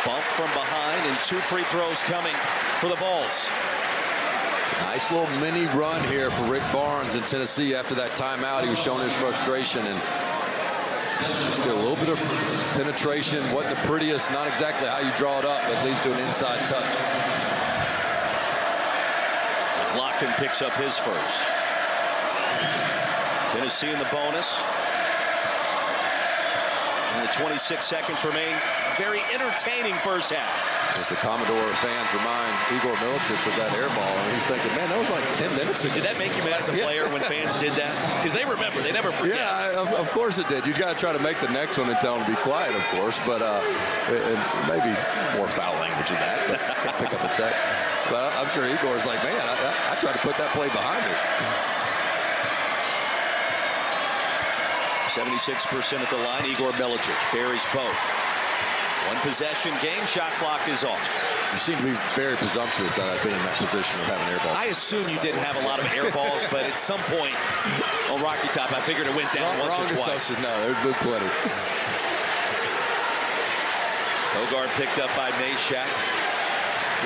Bump from behind, and 2 free throws coming for the Vols.
Nice little mini run here for Rick Barnes in Tennessee after that timeout. He was showing his frustration and just get a little bit of penetration. Wasn't the prettiest, not exactly how you draw it up, but leads to an inside touch.
McLaughlin picks up his first. Tennessee in the bonus. Only 26 seconds remain. Very entertaining first half.
As the Commodore fans remind Igor Milicic of that air ball, and he's thinking, man, that was like 10 minutes ago.
Did that make you mad as a player when fans did that? Because they remember, they never forget.
Yeah, of course it did. You got to try to make the next one and tell them to be quiet, of course, but and maybe more foul language than that, but pick up a tech. But I'm sure Igor's like, man, I tried to put that play behind me.
76% at the line, Igor Milicic buries both. 1 possession game, shot clock is off.
You seem to be very presumptuous that I've been in that position of having air balls.
I assume you didn't have a lot of air balls, but at some point on Rocky Top, I figured it went down once or twice.
No, there's been plenty.
Hogarth picked up by Mayshak.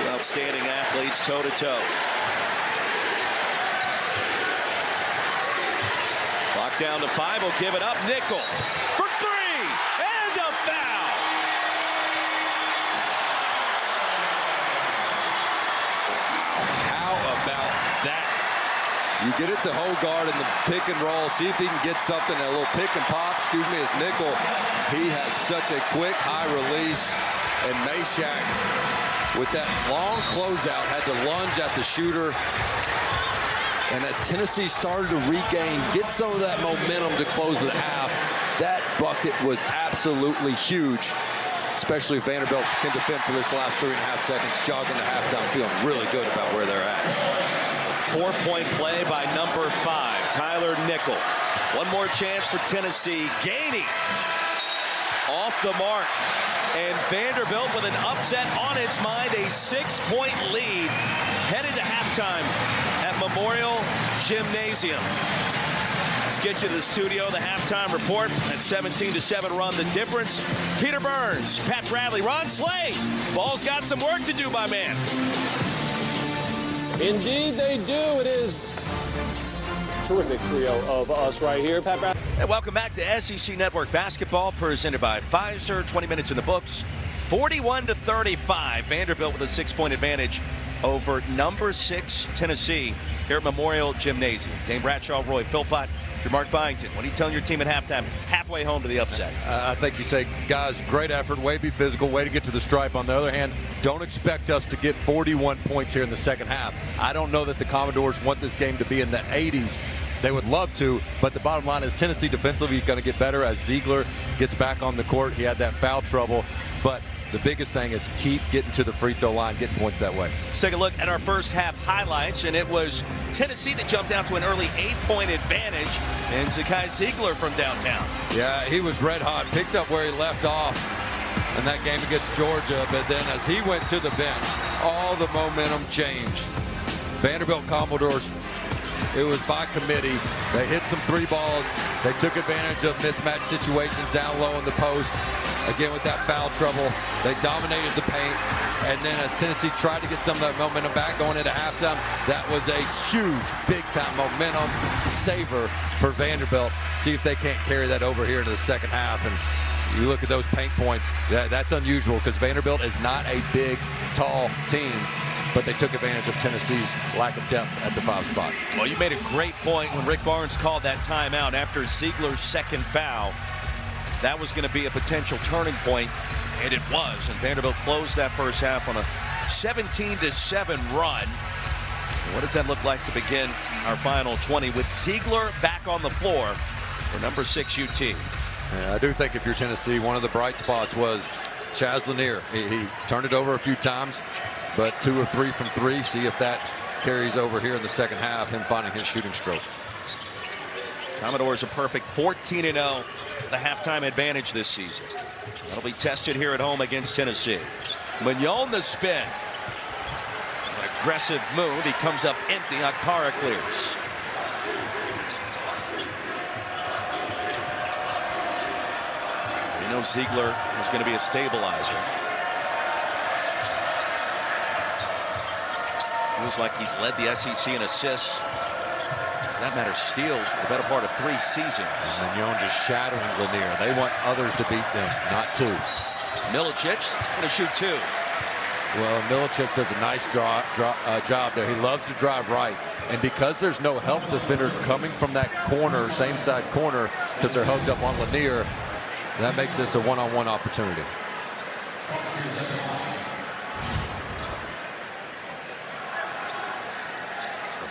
2 outstanding athletes toe-to-toe. Clock down to 5, will give it up. Nickel for 3, and a foul.
How about that? You get it to Hogarth in the pick and roll. See if he can get something, a little pick and pop, as Nickel. He has such a quick, high release. And Mayshak, with that long closeout, had to lunge at the shooter. And as Tennessee started to regain, get some of that momentum to close the half, that bucket was absolutely huge. Especially if Vanderbilt can defend for this last 3.5 seconds, jogging to halftime, feeling really good about where they're at.
4-point play by number 5, Tyler Nickel. One more chance for Tennessee. Gainey off the mark. And Vanderbilt with an upset on its mind, a 6-point lead headed to halftime at Memorial Gymnasium. Let's get you to the studio. The halftime report at 17-7 run. The difference, Peter Burns, Pat Bradley, Ron Slay. Ball's got some work to do, my man.
Indeed they do. It is a terrific trio of us right here. Pat Bradley.
And welcome back to SEC Network Basketball, presented by Pfizer. 20 minutes in the books. 41-35. Vanderbilt with a 6-point advantage over number 6 Tennessee here at Memorial Gymnasium. Dane Bradshaw, Roy Philpott, Mark Byington. What are you telling your team at halftime? Halfway home to the upset.
I think you say, guys, great effort, way to be physical, way to get to the stripe. On the other hand, don't expect us to get 41 points here in the second half. I don't know that the Commodores want this game to be in the 80s. They would love to, but the bottom line is Tennessee defensively is going to get better as Ziegler gets back on the court. He had that foul trouble, but the biggest thing is keep getting to the free throw line, getting points that way.
Let's take a look at our first half highlights, and it was Tennessee that jumped out to an early 8-point advantage, and Zakai Ziegler from downtown.
Yeah, he was red hot, picked up where he left off in that game against Georgia, but then as he went to the bench, all the momentum changed. Vanderbilt Commodores, it was by committee. They hit some 3 balls. They took advantage of mismatch situations down low in the post. Again, with that foul trouble, they dominated the paint. And then as Tennessee tried to get some of that momentum back going into halftime, that was a huge, big-time momentum saver for Vanderbilt. See if they can't carry that over here into the second half. And you look at those paint points, that's unusual because Vanderbilt is not a big, tall team. But they took advantage of Tennessee's lack of depth at the 5 spot.
Well, you made a great point when Rick Barnes called that timeout after Ziegler's second foul. That was going to be a potential turning point, and it was. And Vanderbilt closed that first half on a 17-7 run. And what does that look like to begin our final 20 with Ziegler back on the floor for number 6 UT?
Yeah, I do think if you're Tennessee, one of the bright spots was Chaz Lanier, he turned it over a few times, but 2 of 3 from 3. See if that carries over here in the second half, him finding his shooting stroke.
Commodores a perfect 14-0, the halftime advantage this season. That'll be tested here at home against Tennessee. Mignon the spin. An aggressive move. He comes up empty. Okpara clears. You know Ziegler is going to be a stabilizer. Feels like he's led the SEC in assists. For that matter, steals for the better part of 3 seasons.
Mignon just shadowing Lanier. They want others to beat them, not 2.
Milicic going to shoot 2.
Well, Milicic does a nice job there. He loves to drive right. And because there's no help defender coming from that corner, same side corner, because they're hugged up on Lanier, that makes this a one-on-one opportunity.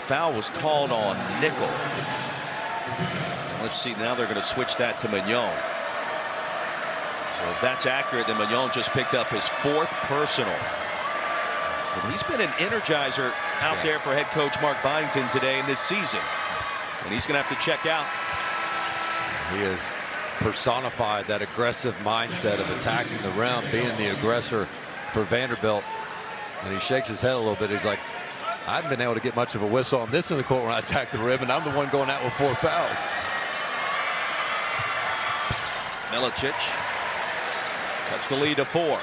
Foul was called on Nickel. Let's see, now they're going to switch that to Mignon. So if that's accurate, then Mignon just picked up his 4th personal. And he's been an energizer out there for head coach Mark Byington today in this season. And he's going to have to check out.
He has personified that aggressive mindset of attacking the rim, being the aggressor for Vanderbilt. And he shakes his head a little bit. He's like, I haven't been able to get much of a whistle on this in the court when I attack the rim, and I'm the one going out with 4 fouls.
Milicic cuts the lead to 4.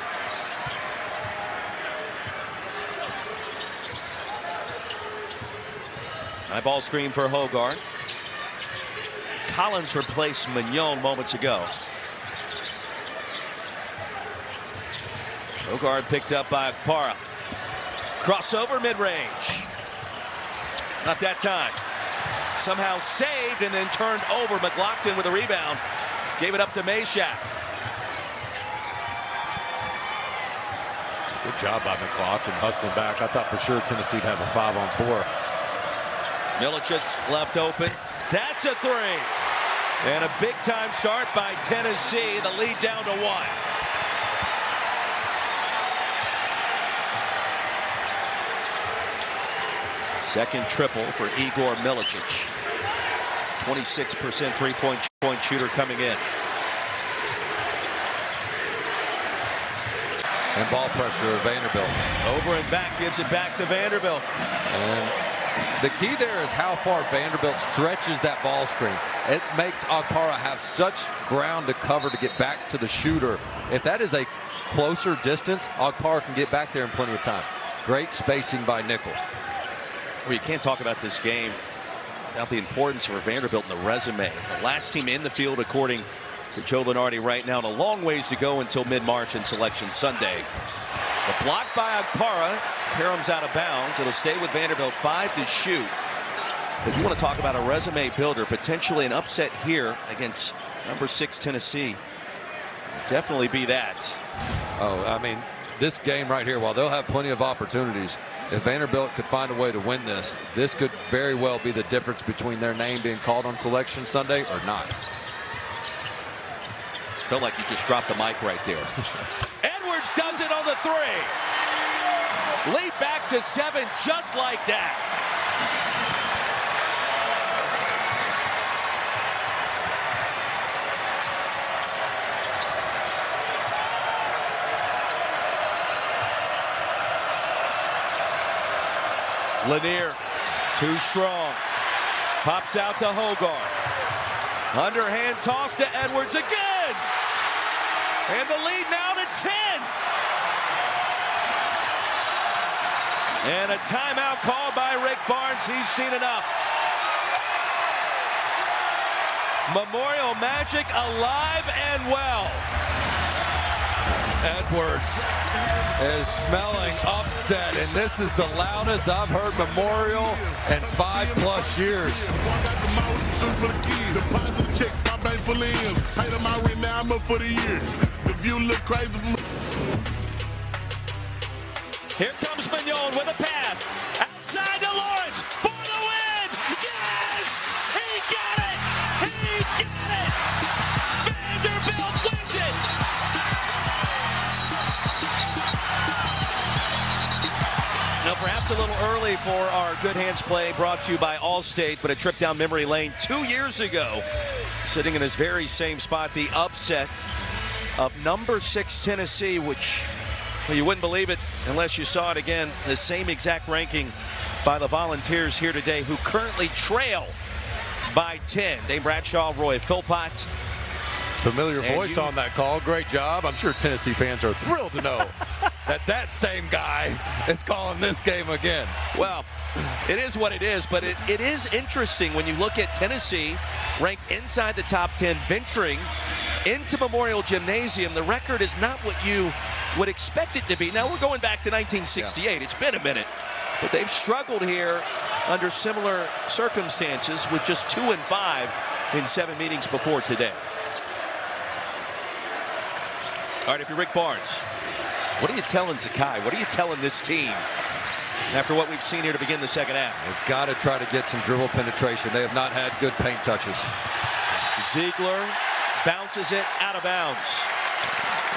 High ball screen for Hogarth. Collins replaced Mignon moments ago. Hogarth picked up by Okpara. Crossover mid-range. Not that time. Somehow saved and then turned over. McLaughlin with a rebound. Gave it up to Meshack.
Good job by McLaughlin hustling back. I thought for sure Tennessee'd have a 5-on-4.
Milicic left open. That's a 3. And a big-time start by Tennessee. The lead down to 1. Second triple for Igor Milicic. 26% three-point shooter coming in.
And ball pressure of Vanderbilt.
Over and back, gives it back to Vanderbilt.
And the key there is how far Vanderbilt stretches that ball screen. It makes Okpara have such ground to cover to get back to the shooter. If that is a closer distance, Okpara can get back there in plenty of time. Great spacing by Nickel.
Well, you can't talk about this game without the importance for Vanderbilt in the resume. The last team in the field, according to Joe Lunardi right now, and a long ways to go until mid-March and Selection Sunday. The block by Okpara. Parham's out of bounds. It'll stay with Vanderbilt. 5 to shoot. But you want to talk about a resume builder, potentially an upset here against number 6 Tennessee. Definitely be that.
Oh, I mean, this game right here, while they'll have plenty of opportunities, if Vanderbilt could find a way to win this, this could very well be the difference between their name being called on Selection Sunday or not.
Felt like you just dropped the mic right there. Edwards does it on the 3. Lead back to 7 just like that. Lanier, too strong. Pops out to Hogarth. Underhand toss to Edwards again. And the lead now to 10. And a timeout called by Rick Barnes. He's seen enough. Memorial Magic alive and well.
Edwards is smelling upset, and this is the loudest I've heard Memorial in 5+ years.
Here comes Mignon with a pass. Outside to Lawrence for the win. Yes! He got it! He got it! Vanderbilt wins it! early for our Good Hands play, brought to you by Allstate, but a trip down memory lane 2 years ago, sitting in this very same spot, the upset of number 6 Tennessee, which, well, you wouldn't believe it unless you saw it again. The same exact ranking by the Volunteers here today, who currently trail by 10. Dave Bradshaw, Roy Philpott.
Familiar voice on that call. Great job. I'm sure Tennessee fans are thrilled to know that same guy is calling this game again.
Well, it is what it is, but it is interesting when you look at Tennessee ranked inside the top 10, venturing into Memorial Gymnasium. The record is not what you would expect it to be. Now, we're going back to 1968. Yeah. It's been a minute, but they've struggled here under similar circumstances with just 2-5 in 7 meetings before today. All right, if you're Rick Barnes, what are you telling Zakai? What are you telling this team after what we've seen here to begin the second half?
They've got to try to get some dribble penetration. They have not had good paint touches.
Ziegler bounces it out of bounds.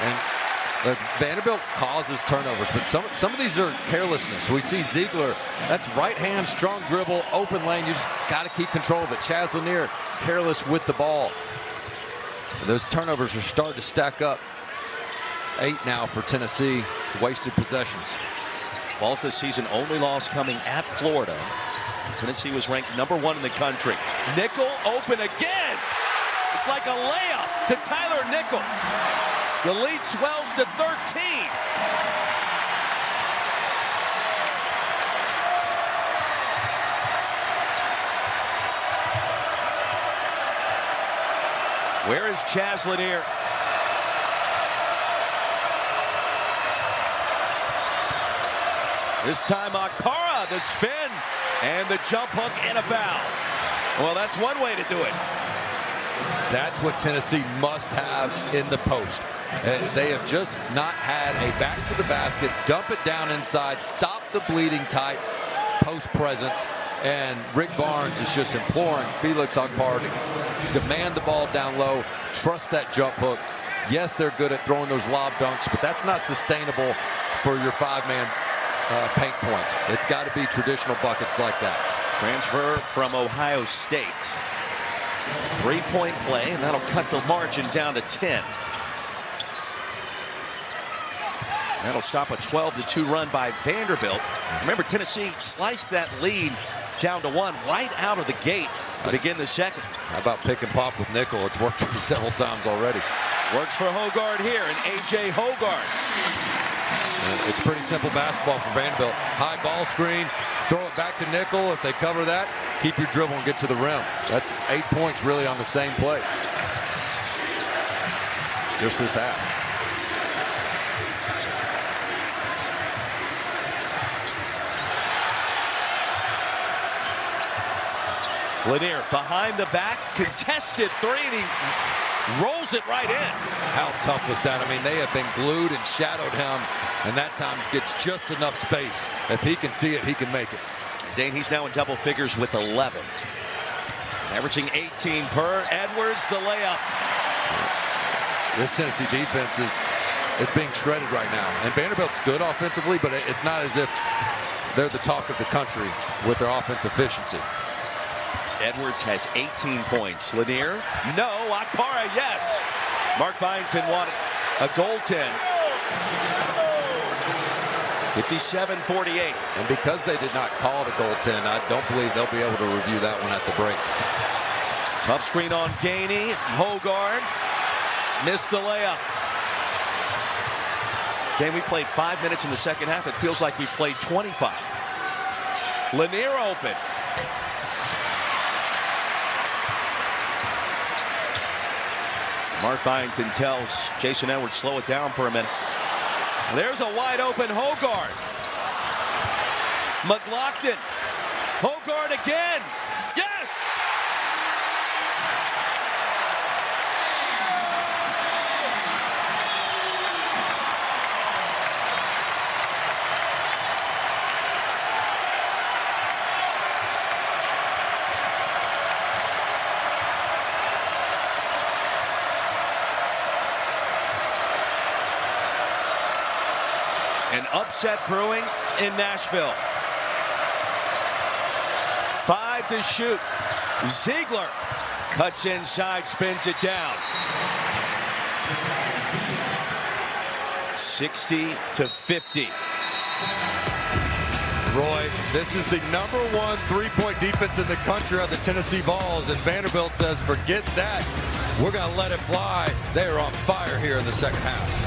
And Vanderbilt causes turnovers, but some of these are carelessness. We see Ziegler, that's right hand, strong dribble, open lane. You just got to keep control of it. Chaz Lanier, careless with the ball. And those turnovers are starting to stack up. 8 now for Tennessee, wasted possessions.
Vols this season only loss coming at Florida. Tennessee was ranked number 1 in the country. Nickel open again. It's like a layup to Tyler Nickel. The lead swells to 13. Where is Chaz Lanier? This time Akpara, the spin, and the jump hook and a foul. Well, that's one way to do it.
That's what Tennessee must have in the post. They have just not had a back to the basket, dump it down inside, stop the bleeding type post presence. And Rick Barnes is just imploring Felix Akpara to demand the ball down low, trust that jump hook. Yes, they're good at throwing those lob dunks, but that's not sustainable for your 5-man paint points. It's got to be traditional buckets like that.
Transfer from Ohio State. 3-point play, and that'll cut the margin down to 10. That'll stop a 12-2 run by Vanderbilt. Remember, Tennessee sliced that lead down to 1 right out of the gate to begin the second.
How about pick and pop with Nickel? It's worked several times already.
Works for Hogard here, and A.J. Hogard.
It's pretty simple basketball for Vanderbilt. High ball screen, throw it back to Nickel. If they cover that, keep your dribble and get to the rim. That's 8 points really on the same play. Just this half.
Lanier behind the back, contested 3, and he rolls it right in.
How tough was that? I mean, they have been glued and shadowed him, and that time gets just enough space. If he can see it, he can make it.
Dane, he's now in double figures with 11. Averaging 18 per. Edwards, the layup.
This Tennessee defense is being shredded right now. And Vanderbilt's good offensively, but it's not as if they're the talk of the country with their offense efficiency.
Edwards has 18 points. Lanier, no. Akpara, yes. Mark Byington wanted a goaltend. 57-48.
And because they did not call it a goaltend, I don't believe they'll be able to review that one at the break.
Tough screen on Gainey. Hogard missed the layup. Game, we played 5 minutes in the second half. It feels like we played 25. Lanier open. Mark Byington tells Jason Edwards, slow it down for a minute. There's a wide open Hogard. McLaughlin. Hogard again. Yes! An upset brewing in Nashville. 5 to shoot. Ziegler cuts inside, spins it down. 60 to 50.
Roy, this is the #1 three-point defense in the country of the Tennessee Vols, and Vanderbilt says, forget that. We're going to let it fly. They are on fire here in the second half.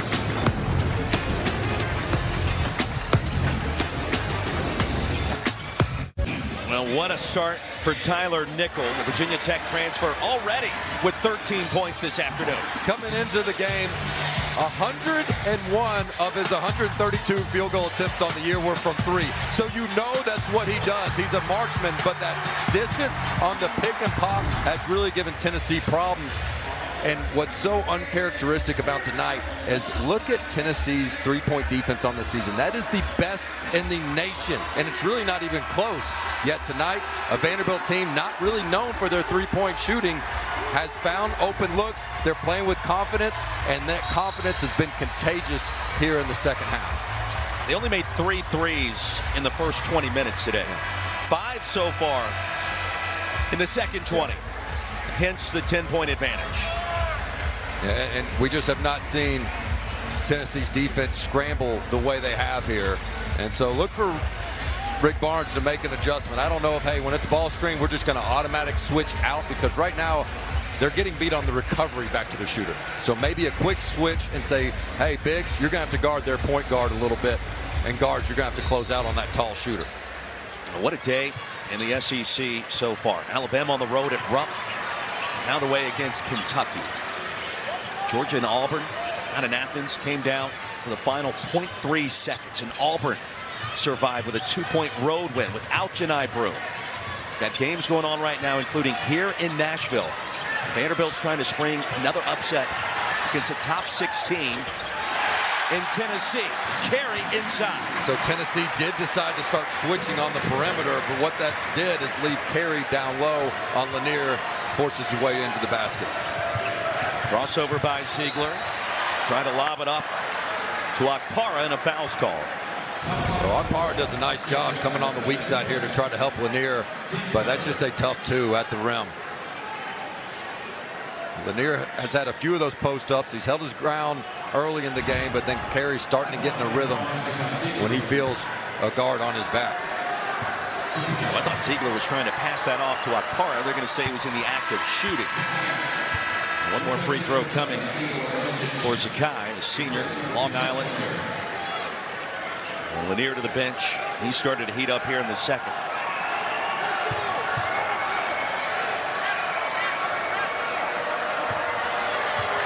Well, what a start for Tyler Nickel, the Virginia Tech transfer, already with 13 points this afternoon.
Coming into the game, 101 of his 132 field goal attempts on the year were from 3. So you know that's what he does. He's a marksman, but that distance on the pick and pop has really given Tennessee problems. And what's so uncharacteristic about tonight is look at Tennessee's three-point defense on the season. That is the best in the nation, and it's really not even close. Yet tonight, a Vanderbilt team not really known for their three-point shooting has found open looks. They're playing with confidence, and that confidence has been contagious here in the second half.
They only made 3 threes in the first 20 minutes today. 5 so far in the second 20. Hence the 10-point advantage.
And we just have not seen Tennessee's defense scramble the way they have here. And so look for Rick Barnes to make an adjustment. I don't know if, hey, when it's ball screen, we're just going to automatic switch out, because right now they're getting beat on the recovery back to the shooter. So maybe a quick switch and say, hey, bigs, you're going to have to guard their point guard a little bit. And guards, you're going to have to close out on that tall shooter.
What a day in the SEC so far. Alabama on the road at Rupp. Found a way against Kentucky. Georgia and Auburn out in Athens came down for the final 0.3 seconds, and Auburn survived with a 2-point road win without Janai Brew. That game's going on right now, including here in Nashville. Vanderbilt's trying to spring another upset against a top 6 team in Tennessee. Carey inside.
So Tennessee did decide to start switching on the perimeter, but what that did is leave Carey down low on Lanier, forces his way into the basket.
Crossover by Ziegler. Trying to lob it up to Akpara, and a foul's called.
So Akpara does a nice job coming on the weak side here to try to help Lanier, but that's just a tough 2 at the rim. Lanier has had a few of those post-ups. He's held his ground early in the game, but then Carey's starting to get in a rhythm when he feels a guard on his back.
I thought Ziegler was trying to pass that off to Akpara. They're going to say he was in the act of shooting. One more free throw coming for Zakai, the senior, Long Island. And Lanier to the bench. He started to heat up here in the second.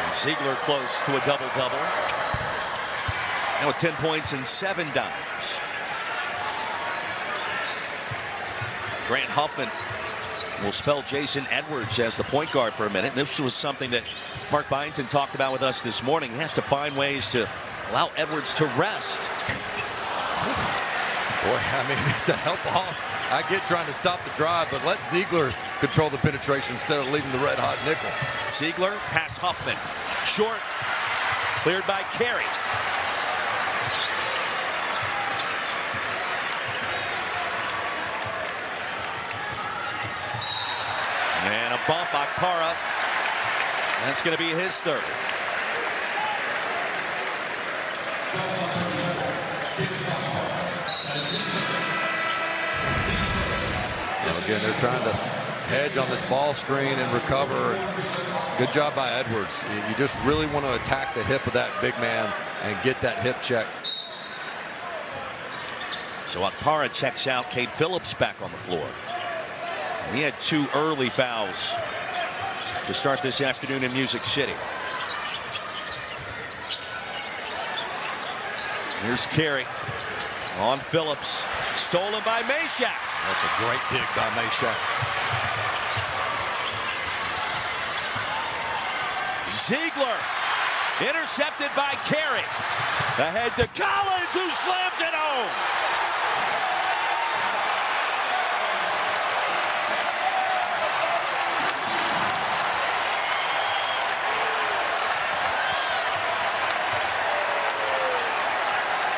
And Ziegler close to a double-double. Now with 10 points and 7 dimes. Grant Huffman will spell Jason Edwards as the point guard for a minute. This was something that Mark Byington talked about with us this morning. He has to find ways to allow Edwards to rest.
Boy, I mean, to help off, I get trying to stop the drive, but let Ziegler control the penetration instead of leaving the red-hot nickel.
Ziegler, pass Huffman. Short, cleared by Carey. And a bump, Akpara. That's going to be his 3rd.
Again, they're trying to hedge on this ball screen and recover. Good job by Edwards. You just really want to attack the hip of that big man and get that hip check.
So Akpara checks out. Cade Phillips back on the floor. He had 2 early fouls to start this afternoon in Music City. Here's Carey on Phillips. Stolen by Meshack.
That's a great dig by Meshack.
Ziegler intercepted by Carey. Ahead to Collins, who slams it home.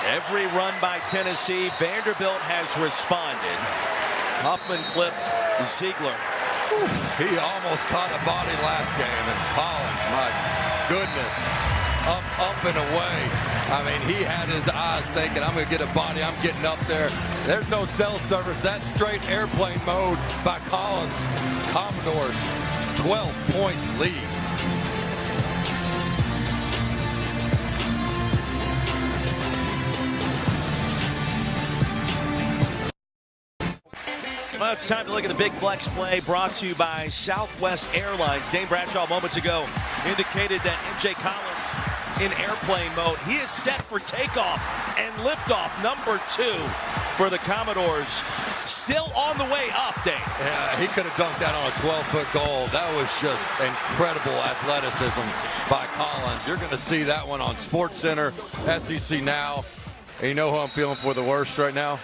Every run by Tennessee, Vanderbilt has responded. Huffman clipped Ziegler.
He almost caught a body last game, and Collins, my goodness, up and away. I mean, he had his eyes thinking, I'm going to get a body, I'm getting up there. There's no cell service. That's straight airplane mode by Collins. Commodores, 12-point lead.
Well, it's time to look at the big flex play brought to you by Southwest Airlines. Dane Bradshaw moments ago indicated that MJ Collins in airplane mode. He is set for takeoff and liftoff number 2 for the Commodores. Still on the way up, Dane.
Yeah, he could have dunked that on a 12-foot goal. That was just incredible athleticism by Collins. You're going to see that one on SportsCenter, SEC Now. And you know who I'm feeling for the worst right now?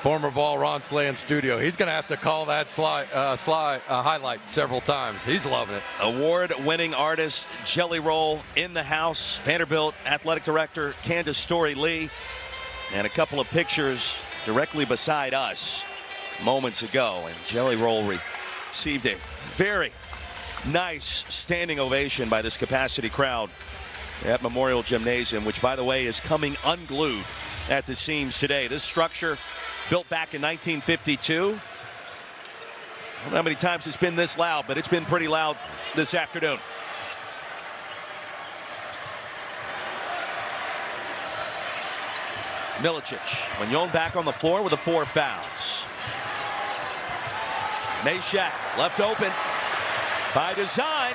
Former ball Ron Slay in studio. He's going to have to call that highlight several times. He's loving it.
Award-winning artist Jelly Roll in the house. Vanderbilt Athletic Director Candace Story-Lee. And a couple of pictures directly beside us moments ago. And Jelly Roll received a very nice standing ovation by this capacity crowd at Memorial Gymnasium, which, by the way, is coming unglued at the seams today. This structure, built back in 1952. I don't know how many times it's been this loud, but it's been pretty loud this afternoon. Milicic, Mignon back on the floor with the 4 fouls. Meshack left open by design.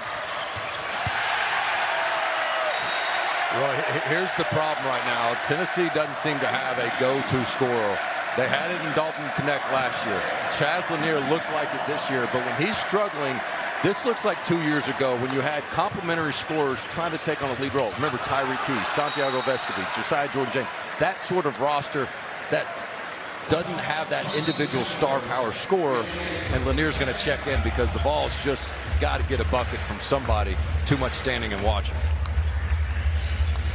Well, here's the problem right now. Tennessee doesn't seem to have a go-to scorer. They had it in Dalton Connect last year. Chaz Lanier looked like it this year, but when he's struggling, this looks like 2 years ago when you had complementary scorers trying to take on a lead role. Remember Tyreek Key, Santiago Vescovi, Josiah Jordan-James. That sort of roster that doesn't have that individual star power scorer, and Lanier's going to check in because the ball's just got to get a bucket from somebody. Too much standing and watching.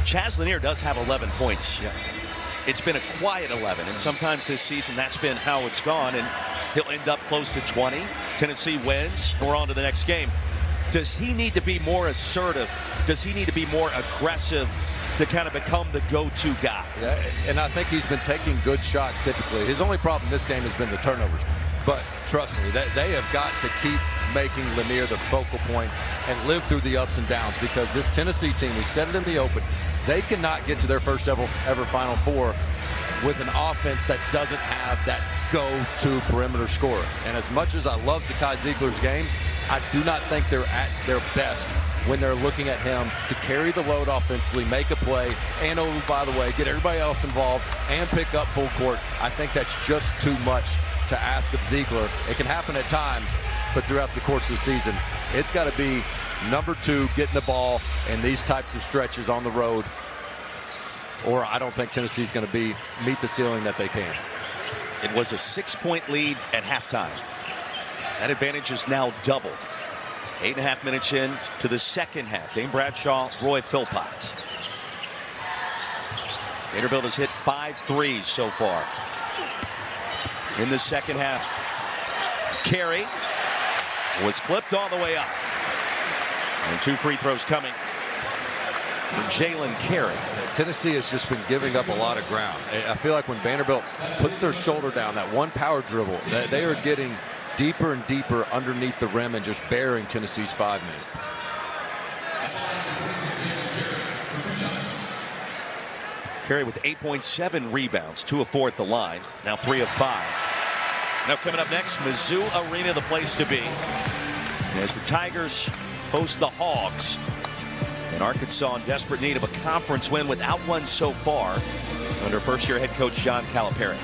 Chaz Lanier does have 11 points. Yeah. It's been a quiet 11, and sometimes this season that's been how it's gone, and he'll end up close to 20. Tennessee wins. We're on to the next game. Does he need to be more assertive? Does he need to be more aggressive to kind of become the go-to guy?
Yeah, and I think he's been taking good shots typically. His only problem this game has been the turnovers. But trust me, they have got to keep making Lanier the focal point and live through the ups and downs, because this Tennessee team, we said it in the open, they cannot get to their first ever Final Four with an offense that doesn't have that go-to perimeter scorer. And as much as I love Zakai Ziegler's game, I do not think they're at their best when they're looking at him to carry the load offensively, make a play, and oh, by the way, get everybody else involved and pick up full court. I think that's just too much to ask of Ziegler. It can happen at times, but throughout the course of the season, it's got to be number 2 getting the ball in these types of stretches on the road, or I don't think Tennessee's going to meet the ceiling that they can.
It was a 6-point lead at halftime. That advantage is now doubled. 8.5 minutes in to the second half. Dane Bradshaw, Roy Philpott. Vanderbilt has hit 5 threes so far in the second half. Carey was clipped all the way up. And 2 free throws coming from Jalen Carey.
Tennessee has just been giving up a lot of ground. I feel like when Vanderbilt puts their shoulder down, that one power dribble, they are getting deeper and deeper underneath the rim and just burying Tennessee's 5-man.
Carey with 8.7 rebounds, 2 of 4 at the line, now 3 of 5. Now coming up next, Mizzou Arena, the place to be, as the Tigers host the Hogs. And Arkansas in desperate need of a conference win without one so far under first-year head coach John Calipari.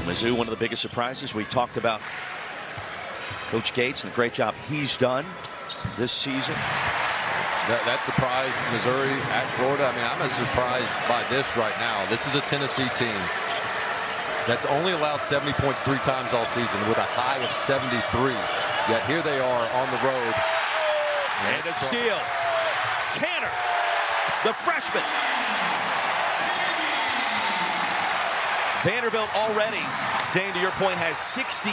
Mizzou, one of the biggest surprises. We talked about Coach Gates and the great job he's done this season.
That surprised Missouri at Florida. I mean, I'm as surprised by this right now. This is a Tennessee team that's only allowed 70 points 3 times all season with a high of 73. Yet here they are on the road.
And a steal. Tanner, the freshman. Vanderbilt already Dane, to your point, has 68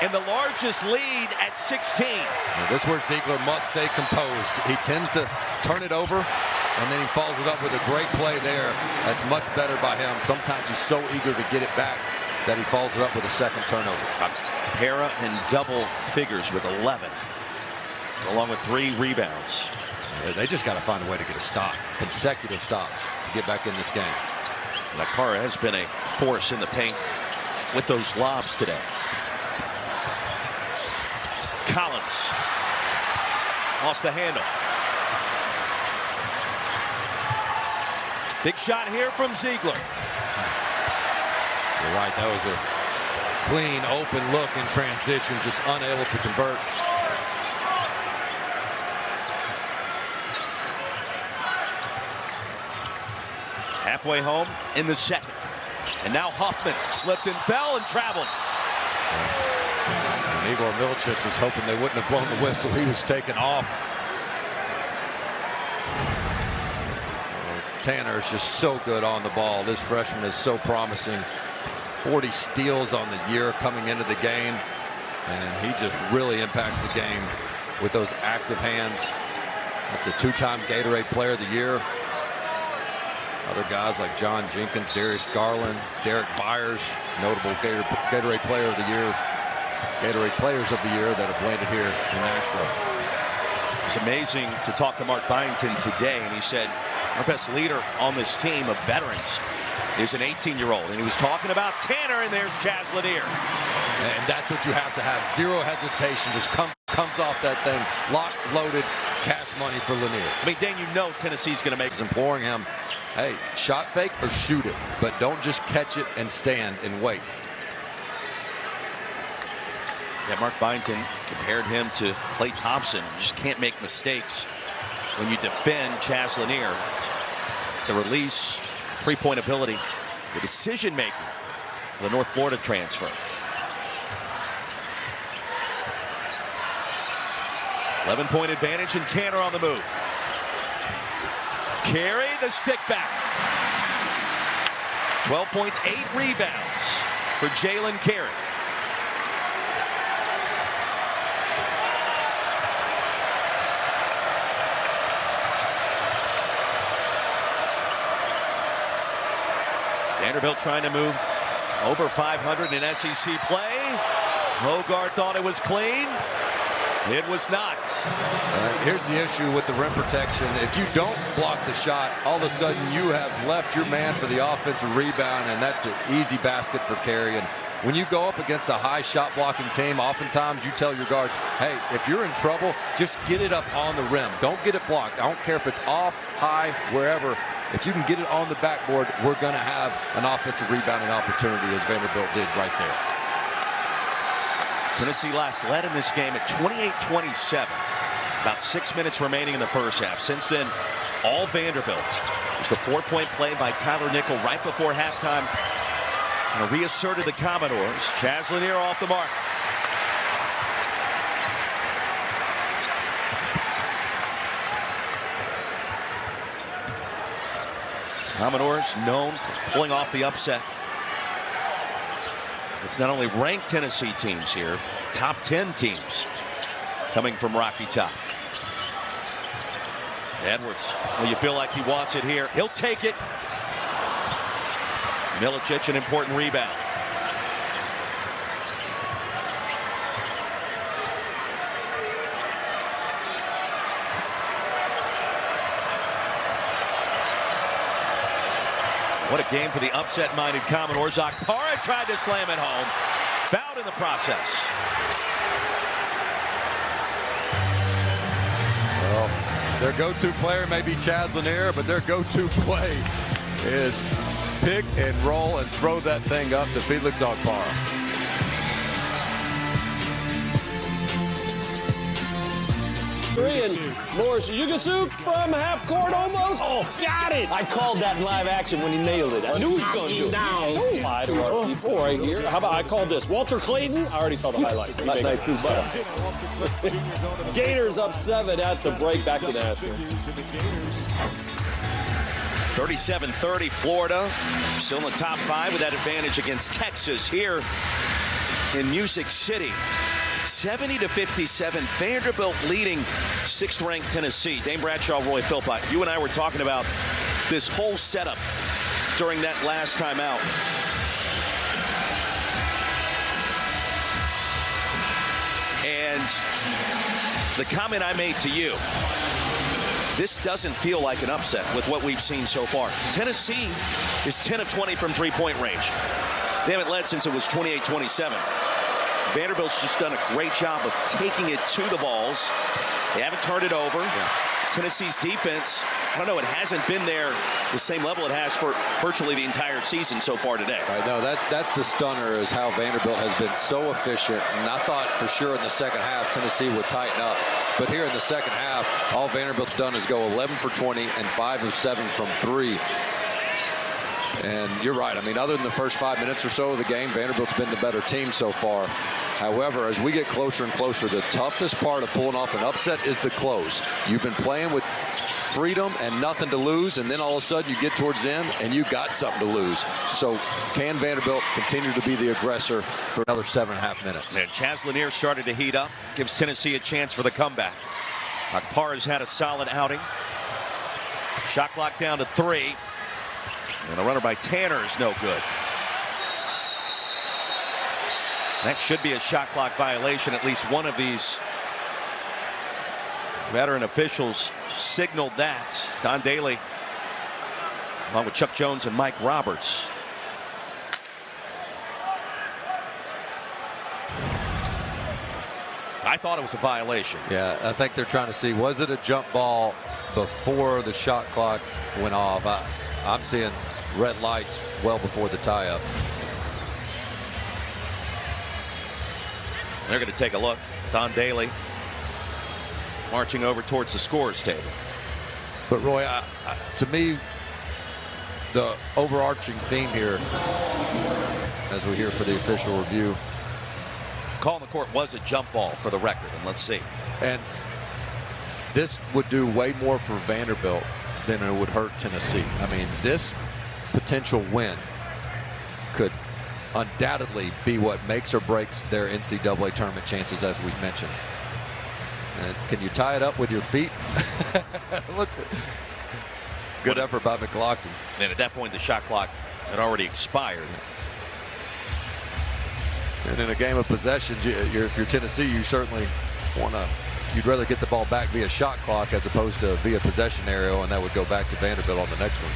and the largest lead at 16.
Well, this is where Ziegler must stay composed. He tends to turn it over, and then he follows it up with a great play there. That's much better by him. Sometimes he's so eager to get it back that he follows it up with a second turnover.
Para in double figures with 11, along with 3 rebounds.
Yeah, they just got to find a way to get a stop, consecutive stops, to get back in this game.
Nakara has been a force in the paint with those lobs today. Collins lost the handle. Big shot here from Ziegler.
You're right, that was a clean, open look in transition, just unable to convert.
Halfway home in the second. And now Huffman slipped and fell and traveled.
And Igor Milicic was hoping they wouldn't have blown the whistle. He was taken off. Tanner is just so good on the ball. This freshman is so promising. 40 steals on the year coming into the game. And he just really impacts the game with those active hands. That's a 2-time Gatorade Player of the Year. Other guys like John Jenkins, Darius Garland, Derek Byers, notable Gatorade Player of the Year, Gatorade Players of the Year that have landed here in Nashville.
It was amazing to talk to Mark Byington today, and he said our best leader on this team of veterans is an 18-year-old, and he was talking about Tanner, and there's Chaz Lanier.
And that's what you have to have. Zero hesitation, just comes off that thing, locked, loaded, cash money for Lanier.
I mean, Dan, you know Tennessee's going to make.
Imploring him, hey, shot fake or shoot it, but don't just catch it and stand and wait.
Yeah, Mark Byington compared him to Klay Thompson. You just can't make mistakes when you defend Chaz Lanier. The release, three-point ability, the decision-making, the North Florida transfer. 11-point advantage, and Tanner on the move. Carey, the stick back. 12 points, 8 rebounds for Jalen Carey. Vanderbilt trying to move over 500 in SEC play. Hogarth thought it was clean. It was not.
Here's the issue with the rim protection. If you don't block the shot, all of a sudden you have left your man for the offensive rebound, and that's an easy basket for Carey. And when you go up against a high shot blocking team, oftentimes you tell your guards, hey, if you're in trouble, just get it up on the rim. Don't get it blocked. I don't care if it's off, high, wherever. If you can get it on the backboard, we're going to have an offensive rebounding opportunity, as Vanderbilt did right there.
Tennessee last led in this game at 28-27. About 6 minutes remaining in the first half. Since then, all Vanderbilt. It's the 4-point play by Tyler Nickel right before halftime. And reasserted the Commodores. Chaz Lanier off the mark. Commodores known for pulling off the upset. It's not only ranked Tennessee teams here, top 10 teams coming from Rocky Top. Edwards, well, you feel like he wants it here. He'll take it. Milicic, an important rebound. What a game for the upset-minded Commodores. Akpara tried to slam it home. Fouled in the process.
Well, their go-to player may be Chaz Lanier, but their go-to play is pick and roll and throw that thing up to Felix Akpara.
And Morris Yugasuk from half court almost. Oh, got it.
I called that in live action when he nailed it. I knew he was going to do it.
Five of our people right here. How about I called this? Walter Clayton. I already saw the highlight.
Last night, too,
Gators up 7 at the break. Back to Nashville.
37-30, Florida still in the top 5 with that advantage against Texas here in Music City. 70-57, Vanderbilt leading 6th-ranked Tennessee. Dane Bradshaw, Roy Philpott, you and I were talking about this whole setup during that last time out. And the comment I made to you, this doesn't feel like an upset with what we've seen so far. Tennessee is 10 of 20 from three-point range. They haven't led since it was 28-27. Vanderbilt's just done a great job of taking it to the balls. They haven't turned it over. Yeah. Tennessee's defense, I don't know, it hasn't been there the same level it has for virtually the entire season so far today.
Right, no, that's the stunner, is how Vanderbilt has been so efficient. And I thought for sure in the second half Tennessee would tighten up. But here in the second half, all Vanderbilt's done is go 11 for 20 and 5 of 7 from 3. And you're right. I mean, other than the first 5 minutes or so of the game, Vanderbilt's been the better team so far. However, as we get closer and closer, the toughest part of pulling off an upset is the close. You've been playing with freedom and nothing to lose, and then all of a sudden you get towards the end and you got something to lose. So can Vanderbilt continue to be the aggressor for another 7.5 minutes?
And Chaz Lanier started to heat up, gives Tennessee a chance for the comeback. Akpar has had a solid outing. Shot clock down to 3. And the runner by Tanner is no good. That should be a shot clock violation. At least one of these veteran officials signaled that. Don Daly, along with Chuck Jones and Mike Roberts. I thought it was a violation.
Yeah, I think they're trying to see, was it a jump ball before the shot clock went off? I'm seeing red lights well before the tie-up.
They're going to take a look. Don Daly marching over towards the scores table.
But Roy, to me, the overarching theme here, as we hear for the official review,
call on the court was a jump ball for the record, and let's see.
And this would do way more for Vanderbilt than it would hurt Tennessee. I mean, this potential win could undoubtedly be what makes or breaks their NCAA tournament chances, as we've mentioned. And can you tie it up with your feet? Look, good effort by McLaughlin.
And at that point, the shot clock had already expired.
And in a game of possession, if you're Tennessee, you certainly want to, you'd rather get the ball back via shot clock as opposed to via possession arrow, and that would go back to Vanderbilt on the next one.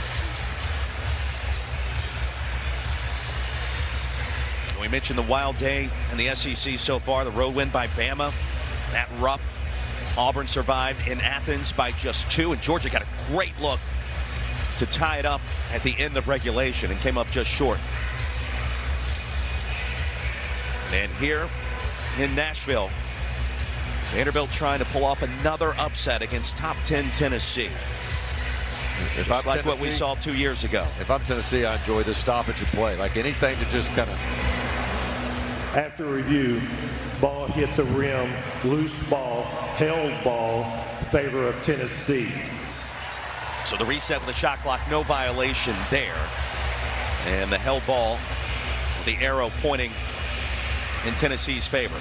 We mentioned the wild day in the SEC so far. The road win by Bama at Rupp. Auburn survived in Athens by just 2, and Georgia got a great look to tie it up at the end of regulation and came up just short. And here in Nashville, Vanderbilt trying to pull off another upset against top 10 Tennessee.
If I'm
like what we saw 2 years ago.
If I'm Tennessee, I enjoy this stoppage and play. Like anything to just kind of.
After review, ball hit the rim, loose ball, held ball, favor of Tennessee.
So the reset with the shot clock, no violation there. And the held ball, the arrow pointing in Tennessee's favor.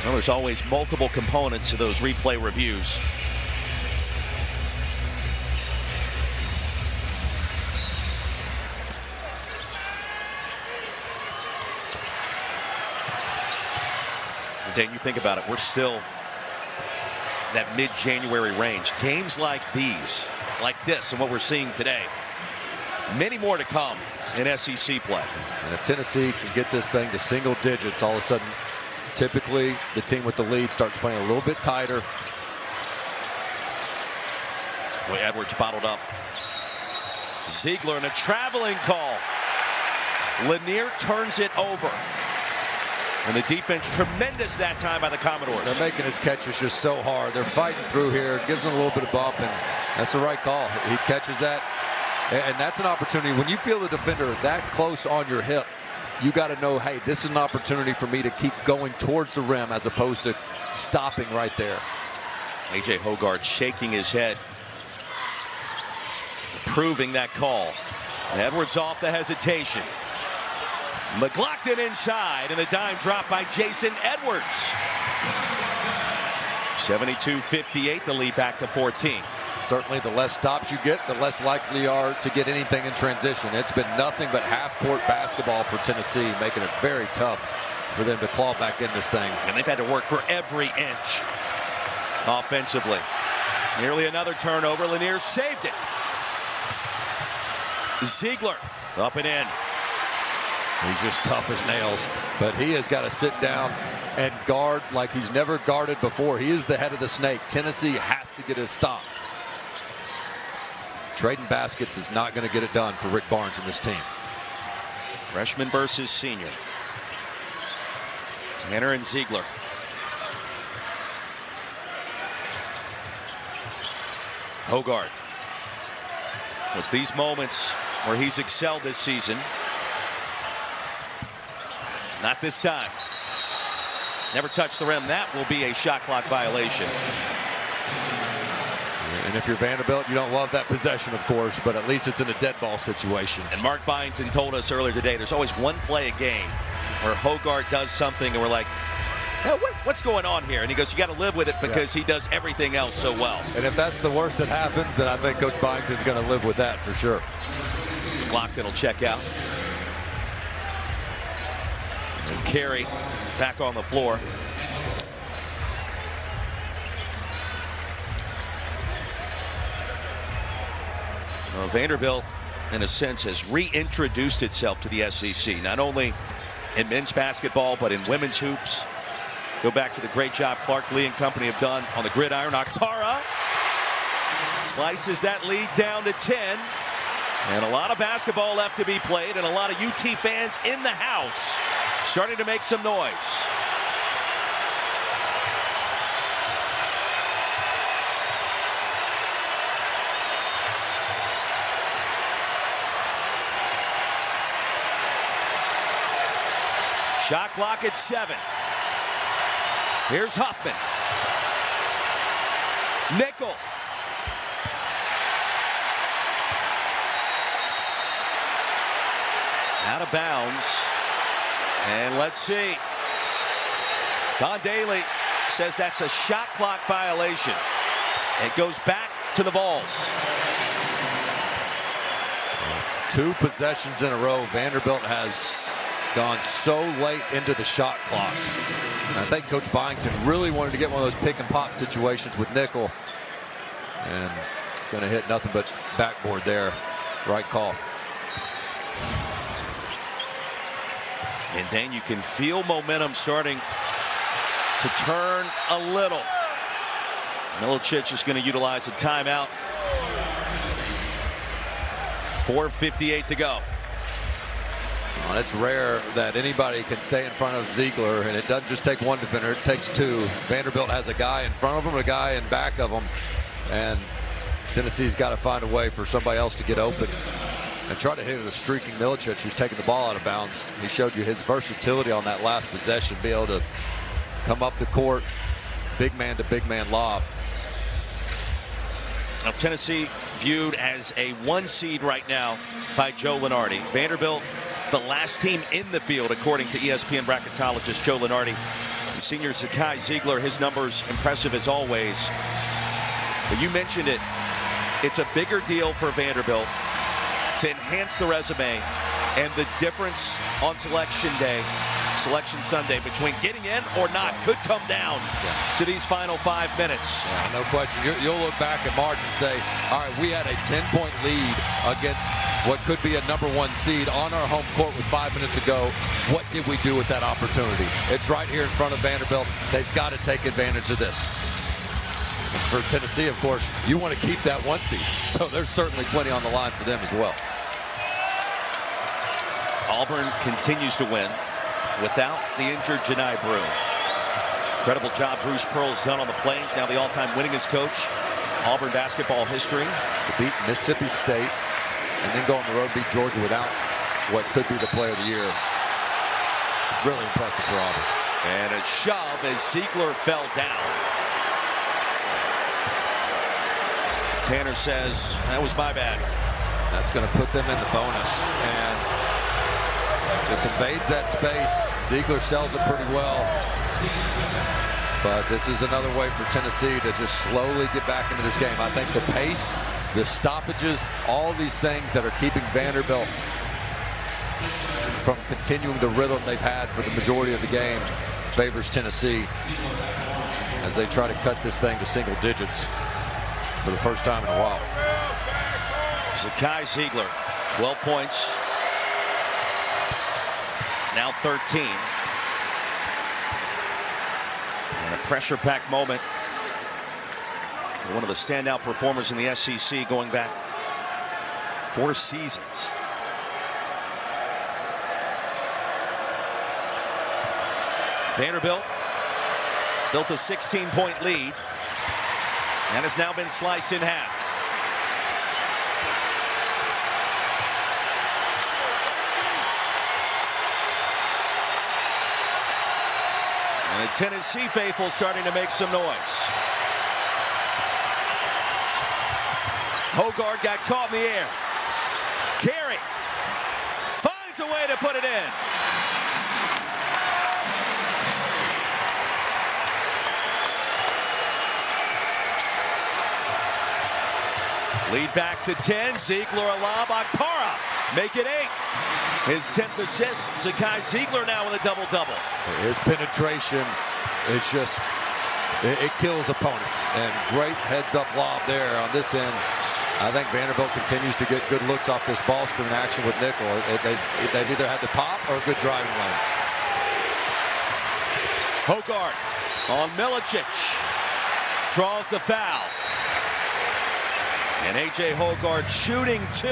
Well, there's always multiple components to those replay reviews. Dan, you think about it, we're still that mid-January range. Games like these, like this, and what we're seeing today, many more to come in SEC play.
And if Tennessee can get this thing to single digits, all of a sudden, typically the team with the lead starts playing a little bit tighter.
Boy, Edwards bottled up. Ziegler and a traveling call. Lanier turns it over. And the defense tremendous that time by the Commodores.
They're making his catches just so hard. They're fighting through here. It gives them a little bit of bump, and that's the right call. He catches that, and that's an opportunity. When you feel the defender that close on your hip, you got to know, hey, this is an opportunity for me to keep going towards the rim as opposed to stopping right there.
A.J. Hogarth shaking his head, proving that call. Edwards off the hesitation. McLaughlin inside, and the dime drop by Jason Edwards. 72-58, the lead back to 14.
Certainly the less stops you get, the less likely you are to get anything in transition. It's been nothing but half-court basketball for Tennessee, making it very tough for them to claw back in this thing.
And they've had to work for every inch offensively. Nearly another turnover. Lanier saved it. Ziegler up and in.
He's just tough as nails, but he has got to sit down and guard like he's never guarded before. He is the head of the snake. Tennessee has to get a stop. Trading baskets is not going to get it done for Rick Barnes and this team.
Freshman versus senior. Tanner and Ziegler. Hogarth. It's these moments where he's excelled this season. Not this time. Never touched the rim. That will be a shot clock violation.
And if you're Vanderbilt, you don't love that possession, of course, but at least it's in a dead ball situation.
And Mark Byington told us earlier today, there's always one play a game where Hogarth does something and we're like, hey, what's going on here? And he goes, you got to live with it because he does everything else so well.
And if that's the worst that happens, then I think Coach Byington's going to live with that for sure.
McLaughlin will check out. And Carey back on the floor. Well, Vanderbilt, in a sense, has reintroduced itself to the SEC, not only in men's basketball, but in women's hoops. Go back to the great job Clark Lee and company have done on the gridiron. Okpara slices that lead down to 10. And a lot of basketball left to be played, and a lot of UT fans in the house starting to make some noise. Shot clock at 7. Here's Huffman. Nickel. Out of bounds. And let's see. Don Daly says that's a shot clock violation. It goes back to the Vols.
2 possessions in a row. Vanderbilt has gone so late into the shot clock. And I think Coach Byington really wanted to get one of those pick and pop situations with Nickel. And it's going to hit nothing but backboard there. Right call.
And then you can feel momentum starting to turn a little. Milicic is going to utilize a timeout. 4:58 to go.
Well, it's rare that anybody can stay in front of Ziegler, and it doesn't just take one defender, it takes 2. Vanderbilt has a guy in front of them, a guy in back of them, and Tennessee's got to find a way for somebody else to get open and try to hit a streaking Milicic who's taking the ball out of bounds. He showed you his versatility on that last possession, be able to come up the court, big man to big man lob.
Now, Tennessee viewed as a 1 seed right now by Joe Lunardi. Vanderbilt, the last team in the field, according to ESPN bracketologist Joe Lunardi. The senior Zakai Ziegler, his numbers impressive as always. But you mentioned it. It's a bigger deal for Vanderbilt to enhance the resume, and the difference on selection Sunday between getting in or not could come down to these final 5 minutes.
Yeah, no question. You'll look back at March and say, all right, we had a 10-point lead against what could be a #1 seed on our home court with 5 minutes ago. What did we do with that opportunity? It's right here in front of Vanderbilt. They've got to take advantage of this. For Tennessee, of course, you want to keep that 1 seed. So there's certainly plenty on the line for them as well.
Auburn continues to win without the injured Janai Broom. Incredible job Bruce Pearl's done on the Plains. Now the all-time winningest coach. Auburn basketball history.
To beat Mississippi State and then go on the road, beat Georgia without what could be the player of the year. Really impressive for Auburn.
And a shove as Ziegler fell down. Tanner says, that was my bad.
That's going to put them in the bonus. And just invades that space. Ziegler sells it pretty well. But this is another way for Tennessee to just slowly get back into this game. I think the pace, the stoppages, all these things that are keeping Vanderbilt from continuing the rhythm they've had for the majority of the game favors Tennessee as they try to cut this thing to single digits for the first time in a while.
Zakai Ziegler, 12 points. Now 13. And a pressure-packed moment for one of the standout performers in the SEC going back 4 seasons. Vanderbilt built a 16-point lead and has now been sliced in half. And the Tennessee faithful starting to make some noise. Hogard got caught in the air. Carey finds a way to put it in. Lead back to 10. Ziegler, Alab, Akpara make it 8. His 10th assist. Zakai Ziegler now with a double-double.
His penetration is just, it kills opponents. And great heads-up lob there on this end. I think Vanderbilt continues to get good looks off this ball screen action with Nickel. They've either had the pop or a good driving lane.
Hogard on Milicic. Draws the foul. And A.J. Hogard shooting 2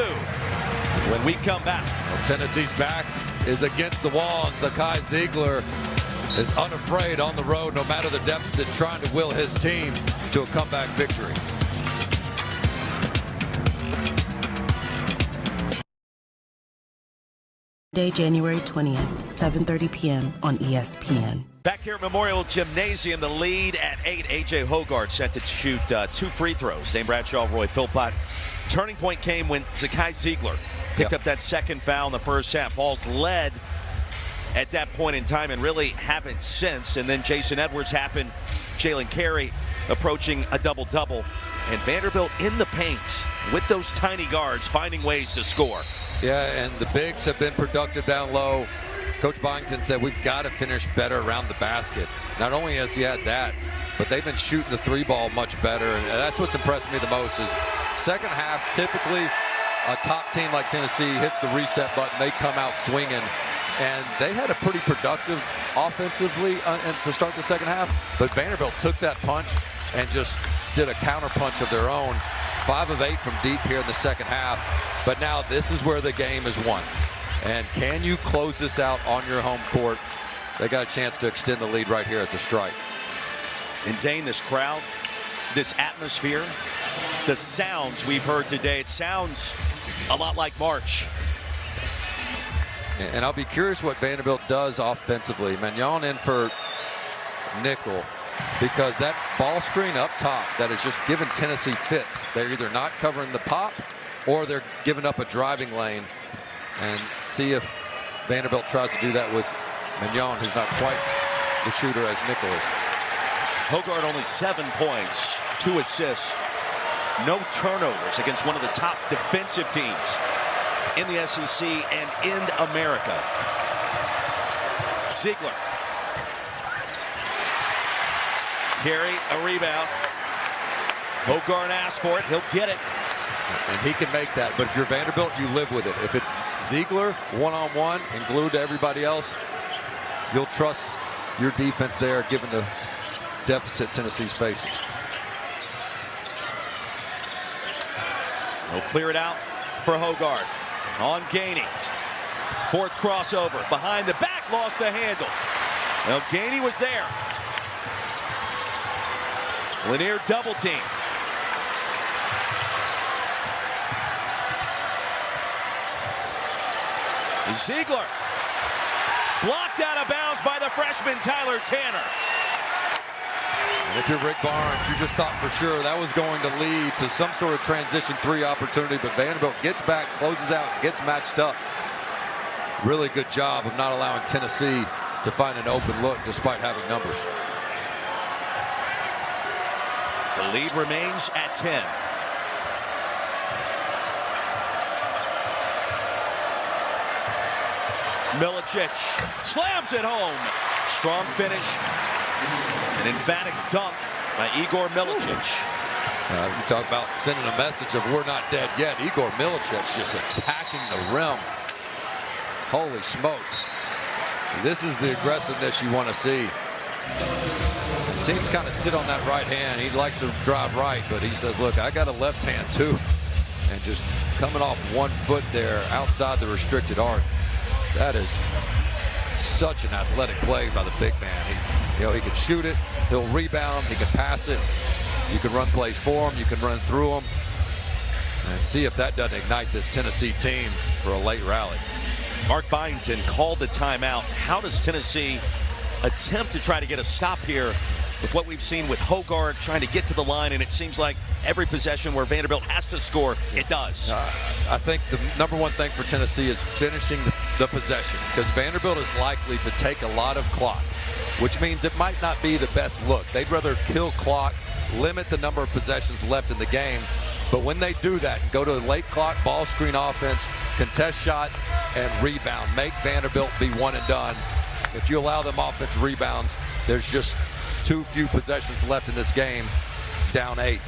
when we come back.
Well, Tennessee's back is against the wall, and Zakai Ziegler is unafraid on the road, no matter the deficit, trying to will his team to a comeback victory.
Day, January 20th, 7:30 p.m. on ESPN.
Back here at Memorial Gymnasium, the lead at 8. A.J. Hogard set to shoot 2 free throws. Dane Bradshaw, Roy Philpott. Turning point came when Zakai Ziegler picked up that second foul in the first half. Vols led at that point in time and really haven't since. And then Jason Edwards happened. Jalen Carey approaching a double-double. And Vanderbilt in the paint with those tiny guards finding ways to score.
Yeah, and the bigs have been productive down low. Coach Byington said we've got to finish better around the basket. Not only has he had that, but they've been shooting the 3-ball much better. And that's what's impressed me the most is second half, typically a top team like Tennessee hits the reset button. They come out swinging. And they had a pretty productive offensively to start the second half. But Vanderbilt took that punch and just did a counter punch of their own. 5 of 8 from deep here in the second half. But now this is where the game is won. And can you close this out on your home court? They got a chance to extend the lead right here at the strike.
And Dane, this crowd, this atmosphere, the sounds we've heard today, it sounds a lot like March.
And I'll be curious what Vanderbilt does offensively. Mignon in for Nickel, because that ball screen up top that is just giving Tennessee fits. They're either not covering the pop or they're giving up a driving lane. And see if Vanderbilt tries to do that with Mignon, who's not quite the shooter as Nickel is.
Hogard only 7 points, 2 assists, no turnovers against one of the top defensive teams in the SEC and in America. Ziegler. Carey, a rebound. Hogard asked for it. He'll get it.
And he can make that. But if you're Vanderbilt, you live with it. If it's Ziegler one-on-one and glued to everybody else, you'll trust your defense there, given the deficit Tennessee's facing.
He'll clear it out for Hogard. On Gainey. 4th crossover. Behind the back, lost the handle. Now Gainey was there. Lanier double teamed. Ziegler. Blocked out of bounds by the freshman Tyler Tanner.
And if you're Rick Barnes, you just thought for sure that was going to lead to some sort of transition 3 opportunity, but Vanderbilt gets back, closes out, gets matched up. Really good job of not allowing Tennessee to find an open look despite having numbers.
The lead remains at 10. Milicic slams it home. Strong finish. An emphatic dunk by Igor Milicic.
You talk about sending a message of we're not dead yet. Igor Milicic just attacking the rim. Holy smokes. This is the aggressiveness you want to see. Teams kind of sit on that right hand. He likes to drive right, but he says, look, I got a left hand too. And just coming off 1 foot there outside the restricted arc. That is such an athletic play by the big man. He can shoot it, he'll rebound, he can pass it. You can run plays for him, you can run through him. And see if that doesn't ignite this Tennessee team for a late rally.
Mark Byington called the timeout. How does Tennessee attempt to try to get a stop here with what we've seen with Hogarth trying to get to the line, and it seems like every possession where Vanderbilt has to score, it does.
I think the number one thing for Tennessee is finishing the possession, because Vanderbilt is likely to take a lot of clock, which means it might not be the best look. They'd rather kill clock, limit the number of possessions left in the game. But when they do that, go to late clock, ball screen offense, contest shots, and rebound, make Vanderbilt be one and done. If you allow them offensive rebounds, there's just too few possessions left in this game, down 8.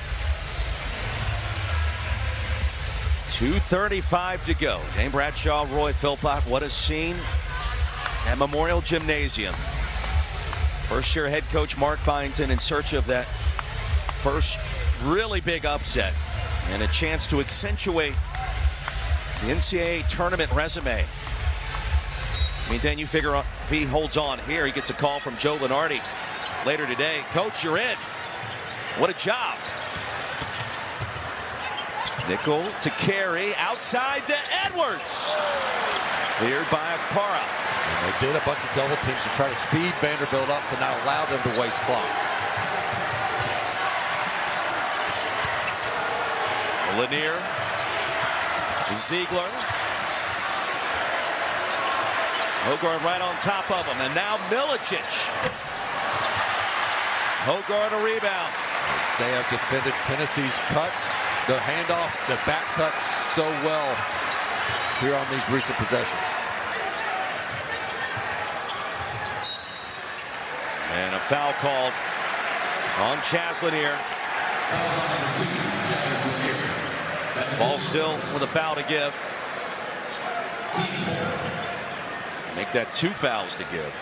2:35 to go. Dane Bradshaw, Roy Philpott, what a scene at Memorial Gymnasium. First-year head coach Mark Byington in search of that first really big upset and a chance to accentuate the NCAA tournament resume. I mean, then you figure if he holds on here, he gets a call from Joe Lenardi later today. Coach, you're in. What a job. Nickel to Carey, outside to Edwards. Cleared by Akpara.
And they did a bunch of double teams to try to speed Vanderbilt up to not allow them to waste clock.
Lanier, Ziegler. Hogarth right on top of him, and now Milicic. Hogarth a rebound.
They have defended Tennessee's cuts, the handoffs, the back cuts so well here on these recent possessions.
And a foul called on Chaz Lanier. Ball still with a foul to give. Make that 2 fouls to give.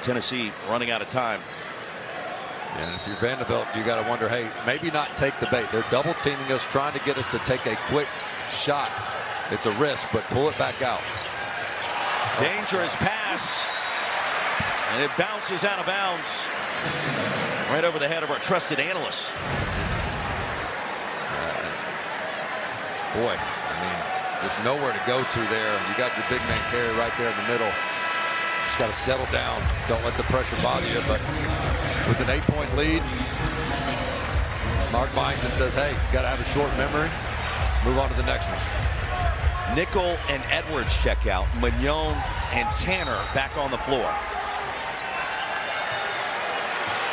Tennessee running out of time.
And if you're Vanderbilt, you got to wonder, hey, maybe not take the bait. They're double teaming us, trying to get us to take a quick shot. It's a risk, but pull it back out.
Dangerous pass. And it bounces out of bounds. Right over the head of our trusted analyst.
Boy, I mean, there's nowhere to go to there. You got your big man Carey right there in the middle. Just got to settle down. Don't let the pressure bother you. But with an 8-point lead, Mark Byington says, hey, got to have a short memory. Move on to the next one.
Nickel and Edwards check out. Mignon and Tanner back on the floor.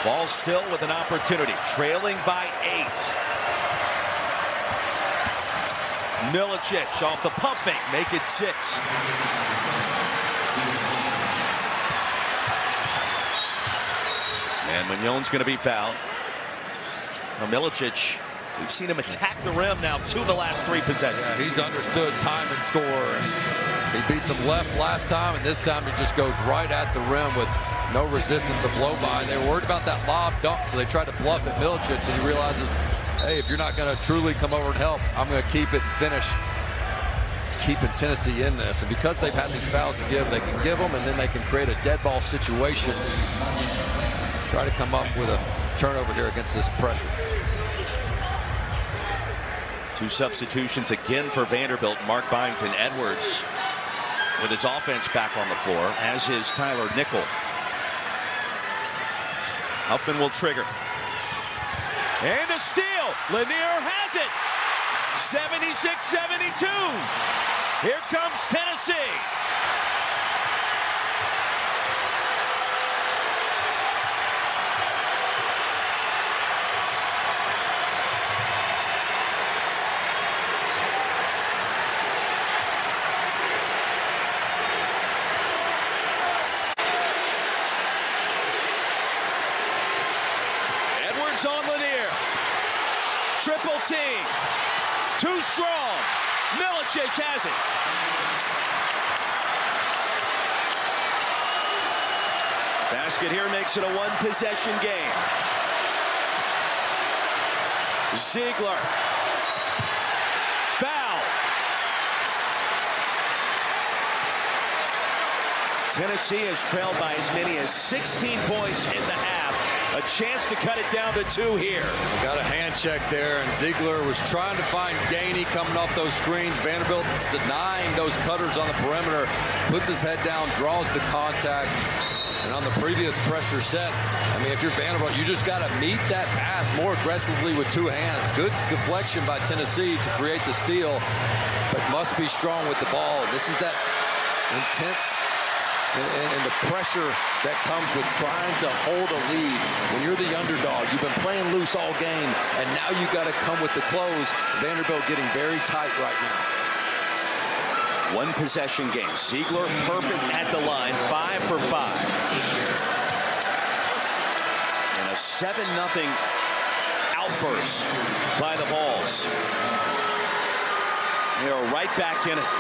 Ball still with an opportunity, trailing by 8. Milicic off the pump fake, make it 6. And Mignon's going to be fouled. Now Milicic, we've seen him attack the rim now 2 of the last 3 possessions.
Yeah, he's understood time and score. He beats him left last time, and this time he just goes right at the rim with no resistance, a blow by. They were worried about that lob dunk, so they tried to bluff at Milicic, and he realizes, hey, if you're not going to truly come over and help, I'm going to keep it and finish. It's keeping Tennessee in this, and because they've had these fouls to give, they can give them, and then they can create a dead ball situation. Try to come up with a turnover here against this pressure.
2 substitutions again for Vanderbilt. Mark Byington, Edwards with his offense back on the floor, as is Tyler Nickel. Huffman will trigger. And a steal. Lanier has it. 76-72. Here comes Tennessee. On Lanier. Triple team. Too strong. Milicic has it. Basket here makes it a one-possession game. Ziegler. Foul. Tennessee has trailed by as many as 16 points in the half. A chance to cut it down to 2 here.
Got a hand check there, and Ziegler was trying to find Gainey coming off those screens. Vanderbilt is denying those cutters on the perimeter. Puts his head down, draws the contact. And on the previous pressure set, I mean, if you're Vanderbilt, you just got to meet that pass more aggressively with 2 hands. Good deflection by Tennessee to create the steal, but must be strong with the ball. This is that intense and the pressure that comes with trying to hold a lead. When you're the underdog, you've been playing loose all game, and now you got to come with the close. Vanderbilt getting very tight right now.
One possession game. Ziegler perfect at the line, 5 for 5. And a 7-0 outburst by the Vols. They are right back in it.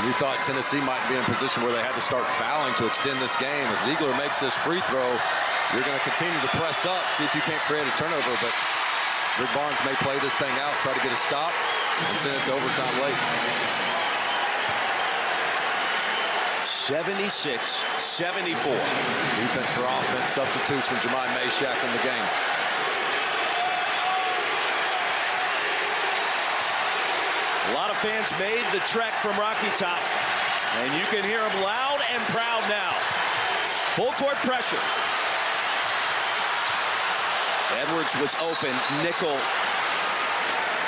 You thought Tennessee might be in a position where they had to start fouling to extend this game. If Ziegler makes this free throw, you're going to continue to press up, see if you can't create a turnover. But Rick Barnes may play this thing out, try to get a stop, and send it to overtime late.
76-74.
Defense for offense, substitution, Jemai Meshack in the game.
A lot of fans made the trek from Rocky Top, and you can hear them loud and proud now. Full court pressure. Edwards was open. Nickel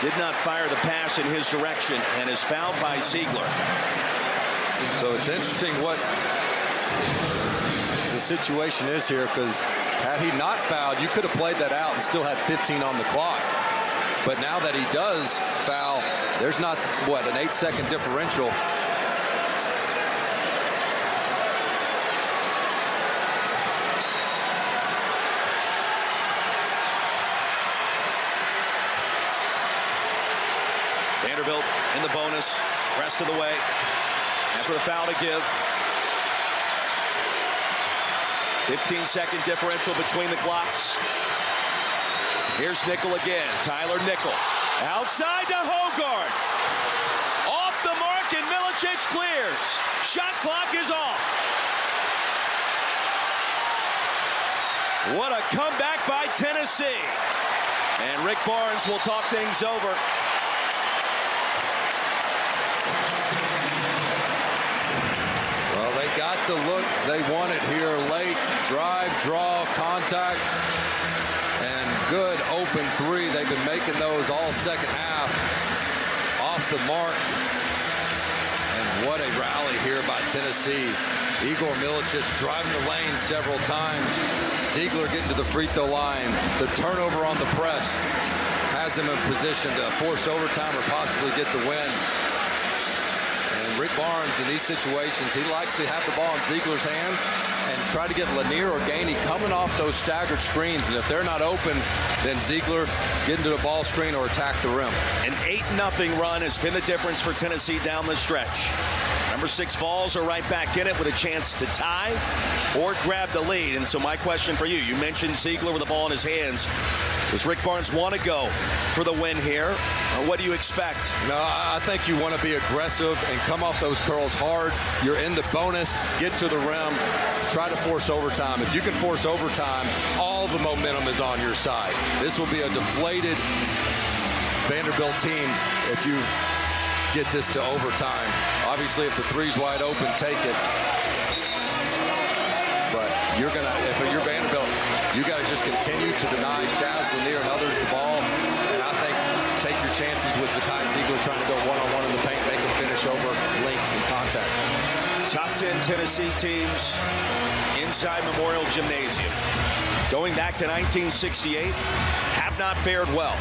did not fire the pass in his direction and is fouled by Ziegler.
So it's interesting what the situation is here, because had he not fouled, you could have played that out and still had 15 on the clock. But now that he does foul, there's not, what, an 8-second differential.
Vanderbilt in the bonus, rest of the way. After the foul to give. 15-second differential between the clocks. Here's Nickel again. Tyler Nickel. Outside to Hogard. Off the mark, and Milicic clears. Shot clock is off. What a comeback by Tennessee. And Rick Barnes will talk things over.
Well, they got the look they wanted here late. Drive, draw, contact. And good open 3. They've been making those all second half. Off the mark. And what a rally here by Tennessee. Igor Milicic driving the lane several times. Ziegler getting to the free throw line. The turnover on the press has him in position to force overtime or possibly get the win. And Rick Barnes, in these situations, he likes to have the ball in Ziegler's hands and try to get Lanier or Gainey coming off those staggered screens. And if they're not open, then Ziegler get into the ball screen or attack the rim.
An 8-0 run has been the difference for Tennessee down the stretch. Number 6 Vols are right back in it with a chance to tie or grab the lead. And so my question for you, you mentioned Ziegler with the ball in his hands. Does Rick Barnes want to go for the win here, or what do you expect?
No, I think you want to be aggressive and come off those curls hard. You're in the bonus, get to the rim, try to force overtime. If you can force overtime, all the momentum is on your side. This will be a deflated Vanderbilt team if you get this to overtime. Obviously, if the three's wide open, take it. But
if you're Vanderbilt, you got to just continue to deny Chaz Lanier and others the ball. And I think take your chances with Zakai Ziegler trying to go one-on-one in the paint, make him finish over length and contact.
Top 10 Tennessee teams inside Memorial Gymnasium, going back to 1968, have not fared well.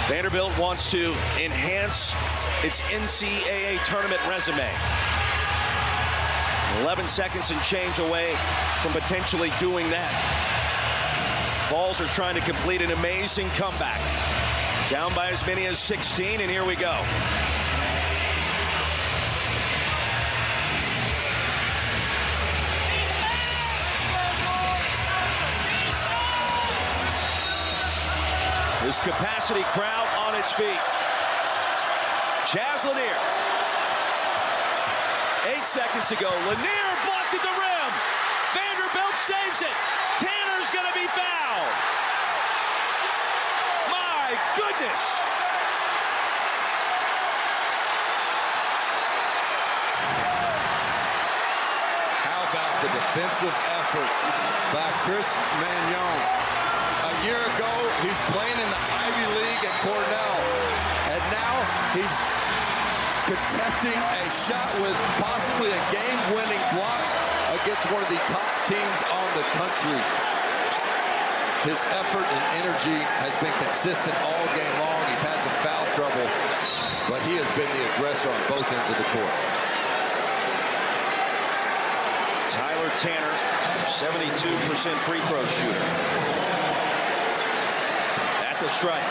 Vanderbilt wants to enhance its NCAA tournament resume. 11 seconds and change away from potentially doing that. Vols are trying to complete an amazing comeback. Down by as many as 16, and here we go. This capacity crowd on its feet. Chaz Lanier. 8 seconds to go. Lanier blocked at the rim. Vanderbilt saves it. Tanner's going to be fouled. My goodness.
How about the defensive effort by Chris Magnon? A year ago, he's playing in the Ivy League at Cornell, and now he's contesting a shot with possibly a game-winning block against one of the top teams on the country. His effort and energy has been consistent all game long. He's had some foul trouble, but he has been the aggressor on both ends of the court.
Tyler Tanner, 72% free throw shooter. The strike.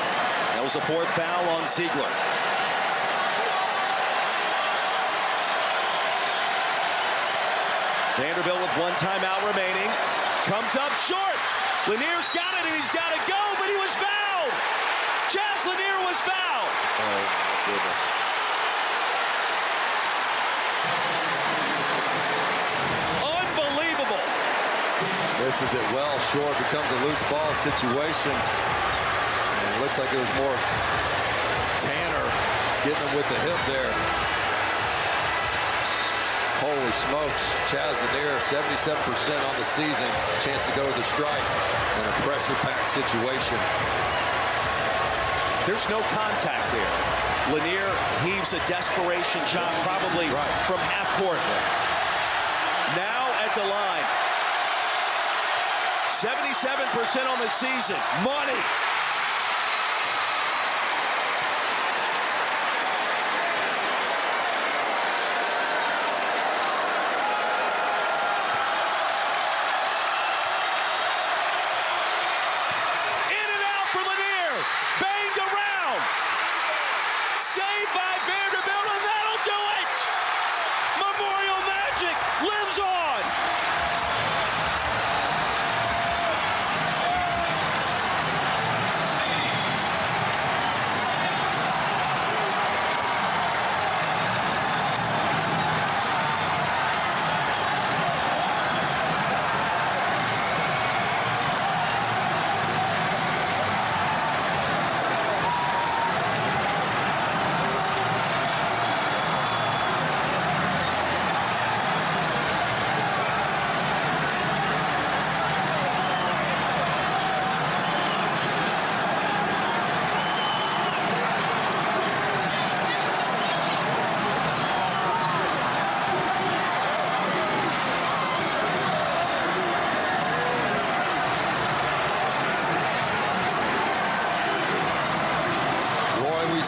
That was the 4th foul on Ziegler. Vanderbilt with 1 timeout remaining. Comes up short. Lanier's got it, and he's got to go, but he was fouled. Chaz Lanier was fouled.
Oh, my goodness.
Unbelievable.
This is it well short. Becomes a loose ball situation. It looks like it was more Tanner getting him with the hip there. Holy smokes. Chaz Lanier, 77% on the season. Chance to go to the strike in a pressure-packed situation.
There's no contact there. Lanier heaves a desperation shot, probably from half court. Now at the line. 77% on the season. Money. Saved by Vanderbilt, and that'll do it! Memorial Magic lives on!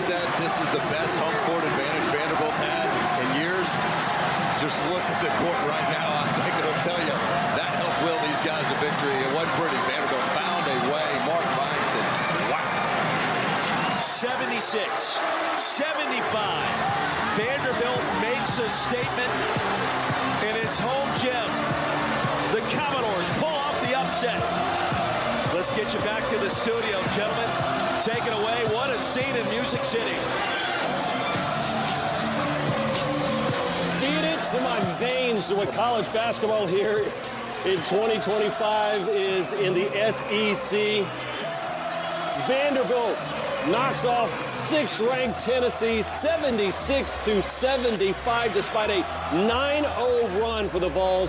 said this is the best home court advantage Vanderbilt's had in years. Just look at the court right now. I think it'll tell you that helped will these guys to victory. It wasn't pretty. Vanderbilt found a way. Mark Byington, wow.
76, 75. Vanderbilt makes a statement in its home gym. The Commodores pull off the upset. Let's get you back to the studio, gentlemen. Take it away. What a scene in Music City.
Feed it to my veins what college basketball here in 2025 is in the SEC. Vanderbilt knocks off 6th-ranked Tennessee 76-75 despite a 9-0 run for the Vols.